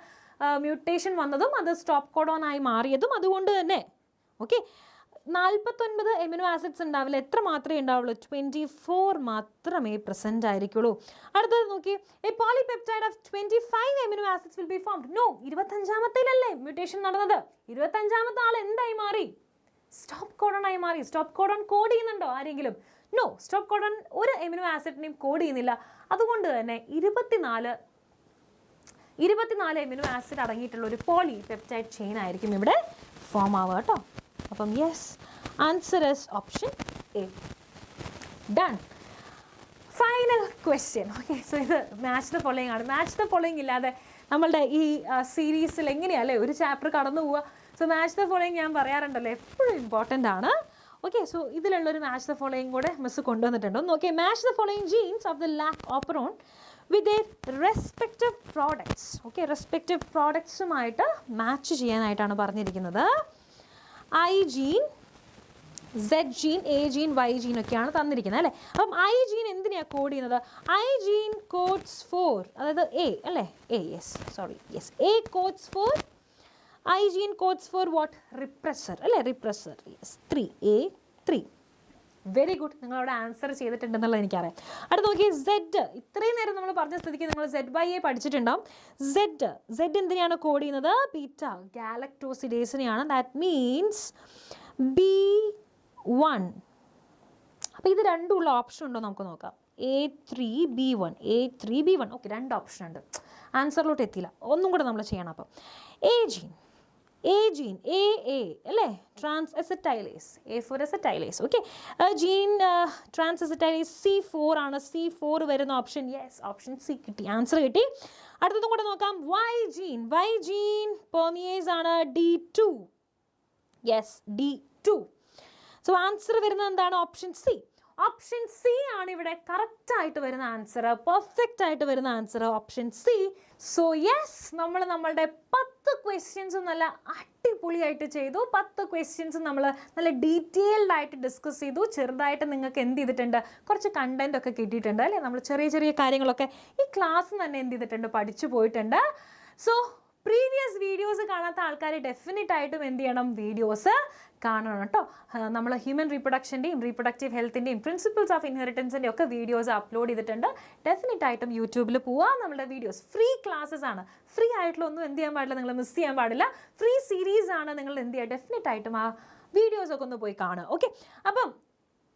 മ്യൂട്ടേഷൻ വന്നതും അത് സ്റ്റോപ്പ് കോഡോൺ ആയി മാറിയതും. അതുകൊണ്ട് തന്നെ ഓക്കെ, 49 എമിനോ ആസിഡ്സ് ഉണ്ടാവില്ല. എത്ര മാത്രമേ ഉണ്ടാവുള്ളൂ? 24 മാത്രമേ പ്രസൻറ്റ് ആയിരിക്കുള്ളൂ. അടുത്തത് നോക്കി, a polypeptide of 25 amino acids will be formed. No, 25ാമത്തേലല്ലേ മ്യൂട്ടേഷൻ നടന്നത്? 25ാമത്തെ ആൾ എന്തായി മാറി? സ്റ്റോപ്പ് കോഡോൺ ആയി മാറി. സ്റ്റോപ്പ് കോഡോൺ കോഡ് ചെയ്യുന്നുണ്ടോ ആരെങ്കിലും? നോ, സ്റ്റോപ്പ് കോഡോൺ ഒരു എമിനോ ആസിഡിനെയും കോഡ് ചെയ്യുന്നില്ല. അതുകൊണ്ട് തന്നെ 24 എമിനോ ആസിഡ് അടങ്ങിയിട്ടുള്ള ഒരു പോളിപെപ്റ്റൈഡ് ചെയിൻ ആയിരിക്കും ഇവിടെ ഫോം ആവുക കേട്ടോ. അപ്പം yes, Answer is option A. Done. Final question. Okay, so ഇത് match the following ആണ്. Match the following ഇല്ലാതെ നമ്മളുടെ ഈ സീരീസിൽ എങ്ങനെയല്ലേ ഒരു ചാപ്റ്റർ കടന്നു പോവുക. സോ മാച്ച് ദ ഫോളോയിങ് ഞാൻ പറയാറുണ്ടല്ലോ എപ്പോഴും ഇമ്പോർട്ടൻ്റ് ആണ്. ഓക്കെ, സോ ഇതിലുള്ളൊരു മാച്ച് ദ ഫോളോയിങ് കൂടെ മിസ് കൊണ്ടുവന്നിട്ടുണ്ട്. Okay, match the following genes of the lac operon with their respective products. Okay, respective പ്രോഡക്ട്സുമായിട്ട് മാച്ച് ചെയ്യാനായിട്ടാണ് പറഞ്ഞിരിക്കുന്നത്. I gene, Z gene, A gene, Y gene ഒക്കെയാണ് തന്നിരിക്കുന്നത് അല്ലേ. അപ്പം ഐ ജീൻ എന്തിനാണ് കോഡ് ചെയ്യുന്നത്? ഐ ജീൻ കോഡ്സ് ഫോർ, അതായത് എ അല്ലേ, A, yes A codes for, I gene codes for what? Repressor അല്ലേ, repressor. Yes, 3A3. Very good, നിങ്ങളവിടെ ആൻസർ ചെയ്തിട്ടുണ്ടെന്നുള്ളത് എനിക്കറിയാം. അടുത്ത് നോക്കി സെഡ്. ഇത്രയും നേരം നമ്മൾ പറഞ്ഞ സ്ഥിതിക്ക് നിങ്ങൾ Z/A പഠിച്ചിട്ടുണ്ടാവും. സെഡ് എന്തിനാണ് കോഡ് ചെയ്യുന്നത്? ബീറ്റ ഗാലക്ടോസിഡേസിനെയാണ്. That means B1. അപ്പോൾ ഇത് രണ്ടുമുള്ള ഓപ്ഷൻ ഉണ്ടോ നമുക്ക് നോക്കാം. A3B1, A3B1. ഓക്കെ, 2 ഓപ്ഷൻ ഉണ്ട്. ആൻസറിലോട്ട് എത്തിയില്ല, ഒന്നും കൂടെ നമ്മൾ ചെയ്യണം. അപ്പം എ ജീൻ A അല്ലേ, transacetylase, A for acetylase. Okay, gene transacetylase C4 ആണ്. C4 വരുന്ന ഓപ്ഷൻ, യെസ്, ഓപ്ഷൻ C കിട്ടി, ആൻസർ കിട്ടി. അടുത്തതും കൂടെ നോക്കാം. വൈ ജീൻ പെർമിയേസ് ആണ്. D2, yes, D2. So answer വരുന്നത് എന്താണ്? Option C. ഓപ്ഷൻ C ആണ് ഇവിടെ കറക്റ്റായിട്ട് വരുന്ന ആൻസർ, പെർഫെക്റ്റ് ആയിട്ട് വരുന്ന answer, option C. So yes, നമ്മൾ നമ്മളുടെ 10 ക്വസ്റ്റ്യൻസും നല്ല അടിപൊളിയായിട്ട് ചെയ്തു. 10 ക്വസ്റ്റ്യൻസും നമ്മൾ നല്ല ഡീറ്റെയിൽഡ് ആയിട്ട് ഡിസ്കസ് ചെയ്തു. ചെറുതായിട്ട് നിങ്ങൾക്ക് എന്ത് ചെയ്തിട്ടുണ്ട്? കുറച്ച് കണ്ടന്റ് ഒക്കെ കിട്ടിയിട്ടുണ്ട് അല്ലേ. നമ്മൾ ചെറിയ കാര്യങ്ങളൊക്കെ ഈ ക്ലാസ് തന്നെ എന്ത് ചെയ്തിട്ടുണ്ട്? പഠിച്ചു പോയിട്ടുണ്ട്. സോ പ്രീവിയസ് വീഡിയോസ് കാണാത്ത ആൾക്കാർ ഡെഫിനറ്റ് ആയിട്ടും എന്ത് ചെയ്യണം? വീഡിയോസ് കാണണം കേട്ടോ. നമ്മൾ ഹ്യൂമൻ റീപ്രൊഡക്ഷൻ്റെയും റീപ്രൊഡക്റ്റീവ് ഹെൽത്തിൻ്റെയും പ്രിൻസിപ്പിൾസ് ഓഫ് ഇൻഹെറിറ്റൻസിൻ്റെ ഒക്കെ വീഡിയോസ് അപ്ലോഡ് ചെയ്തിട്ടുണ്ട്. ഡെഫിനറ്റ് ആയിട്ടും യൂട്യൂബിൽ പോവാം. നമ്മുടെ വീഡിയോസ് ഫ്രീ ക്ലാസ്സസ് ആണ്. ഫ്രീ ആയിട്ടുള്ള ഒന്നും എന്ത് ചെയ്യാൻ പാടില്ല, നിങ്ങൾ മിസ് ചെയ്യാൻ പാടില്ല. ഫ്രീ സീരീസ് ആണ്. നിങ്ങൾ എന്ത് ചെയ്യുക? ഡെഫിനറ്റ് ആയിട്ടും ആ വീഡിയോസൊക്കെ ഒന്ന് പോയി കാണുക. ഓക്കെ, അപ്പം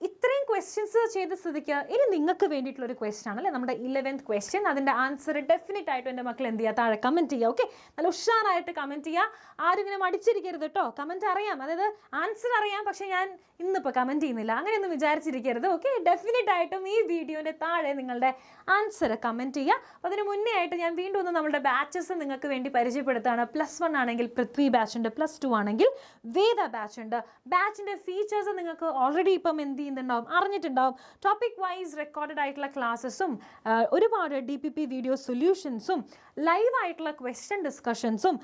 ഇത്രയും ക്വസ്റ്റ്യൻസ് ചെയ്ത സ്ഥിതിക്ക് ഇനി നിങ്ങൾക്ക് വേണ്ടിയിട്ടുള്ളൊരു ക്വസ്റ്റ്യൻ ആണല്ലേ നമ്മുടെ 11th ക്വസ്റ്റ്യൻ. അതിൻ്റെ ആൻസർ ഡെഫിനറ്റ് ആയിട്ടും എൻ്റെ മക്കൾ എന്ത് ചെയ്യുക? താഴെ കമൻറ്റ് ചെയ്യുക. ഓക്കെ, നല്ല ഉഷാറായിട്ട് കമൻറ്റ് ചെയ്യുക. ആരും ഇങ്ങനെ മടിച്ചിരിക്കരുത് കേട്ടോ. കമൻറ്റ് അറിയാം, അതായത് ആൻസർ അറിയാം, പക്ഷേ ഞാൻ ഇന്നിപ്പോൾ കമൻറ്റ് ചെയ്യുന്നില്ല, അങ്ങനെയൊന്നും വിചാരിച്ചിരിക്കരുത്. ഓക്കെ, ഡെഫിനറ്റ് ആയിട്ടും ഈ വീഡിയോൻ്റെ താഴെ നിങ്ങളുടെ ആൻസർ കമൻറ്റ് ചെയ്യുക. അപ്പോൾ അതിന് മുന്നേ ആയിട്ട് ഞാൻ വീണ്ടും ഒന്ന് നമ്മുടെ ബാച്ചസ് നിങ്ങൾക്ക് വേണ്ടി പരിചയപ്പെടുത്താണ്. +1 ആണെങ്കിൽ പൃഥ്വി ബാച്ച് ഉണ്ട്, +2 ആണെങ്കിൽ വേദ ബാച്ച് ഉണ്ട്. ബാച്ചിൻ്റെ ഫീച്ചേഴ്സ് നിങ്ങൾക്ക് ഓൾറെഡി ഇപ്പം എന്ത് ചെയ്യുന്നുണ്ടാവും? അറിഞ്ഞിട്ടുണ്ടാവും. ടോപ്പിക് വൈസ് റെക്കോർഡഡ് ആയിട്ടുള്ള ക്ലാസ്സസും ഒരുപാട് DPP വീഡിയോ സൊല്യൂഷൻസും ലൈവ് ആയിട്ടുള്ള ക്വസ്റ്റ്യൻ ഡിസ്കഷൻസും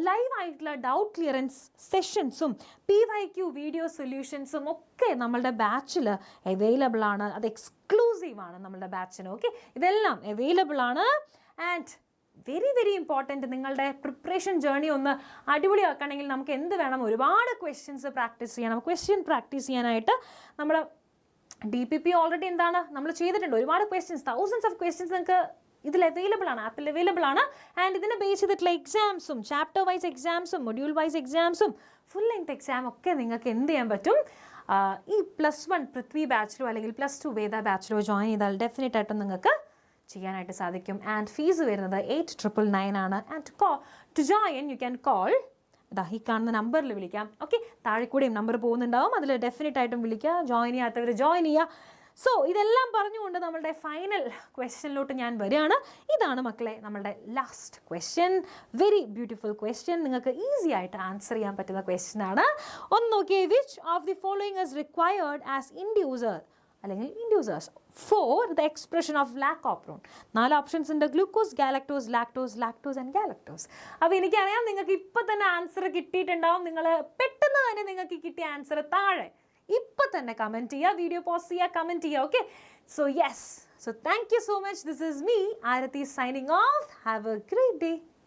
ലൈവ് ആയിട്ടുള്ള ഡൗട്ട് ക്ലിയറൻസ് സെഷൻസും PYQ വീഡിയോ സൊല്യൂഷൻസും ഒക്കെ നമ്മളുടെ ബാച്ചിൽ അവൈലബിൾ ആണ്. അത് എക്സ്ക്ലൂസീവ് ആണ് നമ്മളുടെ ബാച്ചിന്. ഓക്കെ, ഇതെല്ലാം അവൈലബിൾ ആണ്. ആൻഡ് വെരി ഇമ്പോർട്ടൻറ്റ്, നിങ്ങളുടെ പ്രിപ്പറേഷൻ ജേർണി ഒന്ന് അടിപൊളിയാക്കണമെങ്കിൽ നമുക്ക് എന്ത് വേണം? ഒരുപാട് ക്വസ്റ്റ്യൻസ് പ്രാക്ടീസ് ചെയ്യണം. ക്വസ്റ്റ്യൻ പ്രാക്ടീസ് ചെയ്യാനായിട്ട് നമ്മൾ DPP ഓൾറെഡി എന്താണ് നമ്മൾ ചെയ്തിട്ടുണ്ട്. ഒരുപാട് ക്വസ്റ്റ്യൻസ്, തൗസൻഡ്സ് ഓഫ് ക്വസ്റ്റ്യൻസ് നിങ്ങൾക്ക് ഇതിൽ അവൈലബിൾ ആണ്, ആപ്പിൽ അവൈലബിൾ ആണ്. ആൻഡ് ഇതിനെ ബേസ് ചെയ്തിട്ടുള്ള എക്സാംസും ചാപ്റ്റർ വൈസ് എക്സാംസും മൊഡ്യൂൾ വൈസ് എക്സാംസും ഫുൾ ലെങ്ത് എക്സാം ഒക്കെ നിങ്ങൾക്ക് എന്ത് ചെയ്യാൻ പറ്റും? ഈ +1 പൃഥ്വി ബാച്ചിലോ അല്ലെങ്കിൽ +2 വേദ ബാച്ചിലോ ജോയിൻ ചെയ്താൽ ഡെഫിനറ്റ് ആയിട്ടും നിങ്ങൾക്ക് ചെയ്യാനായിട്ട് സാധിക്കും. ആൻഡ് ഫീസ് വരുന്നത് 8,999 ആണ്. And to join you can call, ഇതാ ഈ കാണുന്ന നമ്പറിൽ വിളിക്കാം. ഓക്കെ, താഴെ കൂടെയും നമ്പർ പോകുന്നുണ്ടാവും, അതിൽ ഡെഫിനറ്റ് ആയിട്ടും വിളിക്കുക. ജോയിൻ ചെയ്യാത്തവർ ജോയിൻ ചെയ്യുക. സോ ഇതെല്ലാം പറഞ്ഞുകൊണ്ട് നമ്മളുടെ ഫൈനൽ ക്വസ്റ്റ്യനിലോട്ട് ഞാൻ വരികയാണ്. ഇതാണ് മക്കളെ നമ്മളുടെ last question. Very beautiful question, നിങ്ങൾക്ക് ഈസി ആയിട്ട് ആൻസർ ചെയ്യാൻ പറ്റുന്ന ക്വസ്റ്റ്യൻ ആണ്. ഒന്ന് നോക്കിയേ. Which of the following is required as inducer അല്ലെങ്കിൽ inducers for the expression of lac operon? 4 options ഉണ്ട്. Glucose, galactose, lactose and galactose. അപ്പോൾ എനിക്കറിയാം നിങ്ങൾക്ക് ഇപ്പം തന്നെ ആൻസർ കിട്ടിയിട്ടുണ്ടാവും. നിങ്ങൾ പെട്ടെന്ന് തന്നെ നിങ്ങൾക്ക് കിട്ടിയ ആൻസർ താഴെ ഇപ്പം തന്നെ കമൻറ്റ് ചെയ്യുക. വീഡിയോ പോസ്റ്റ് ചെയ്യുക, കമൻറ്റ് ചെയ്യുക. Okay, so yes, so thank you so much. This is me Aarti signing off. Have a great day.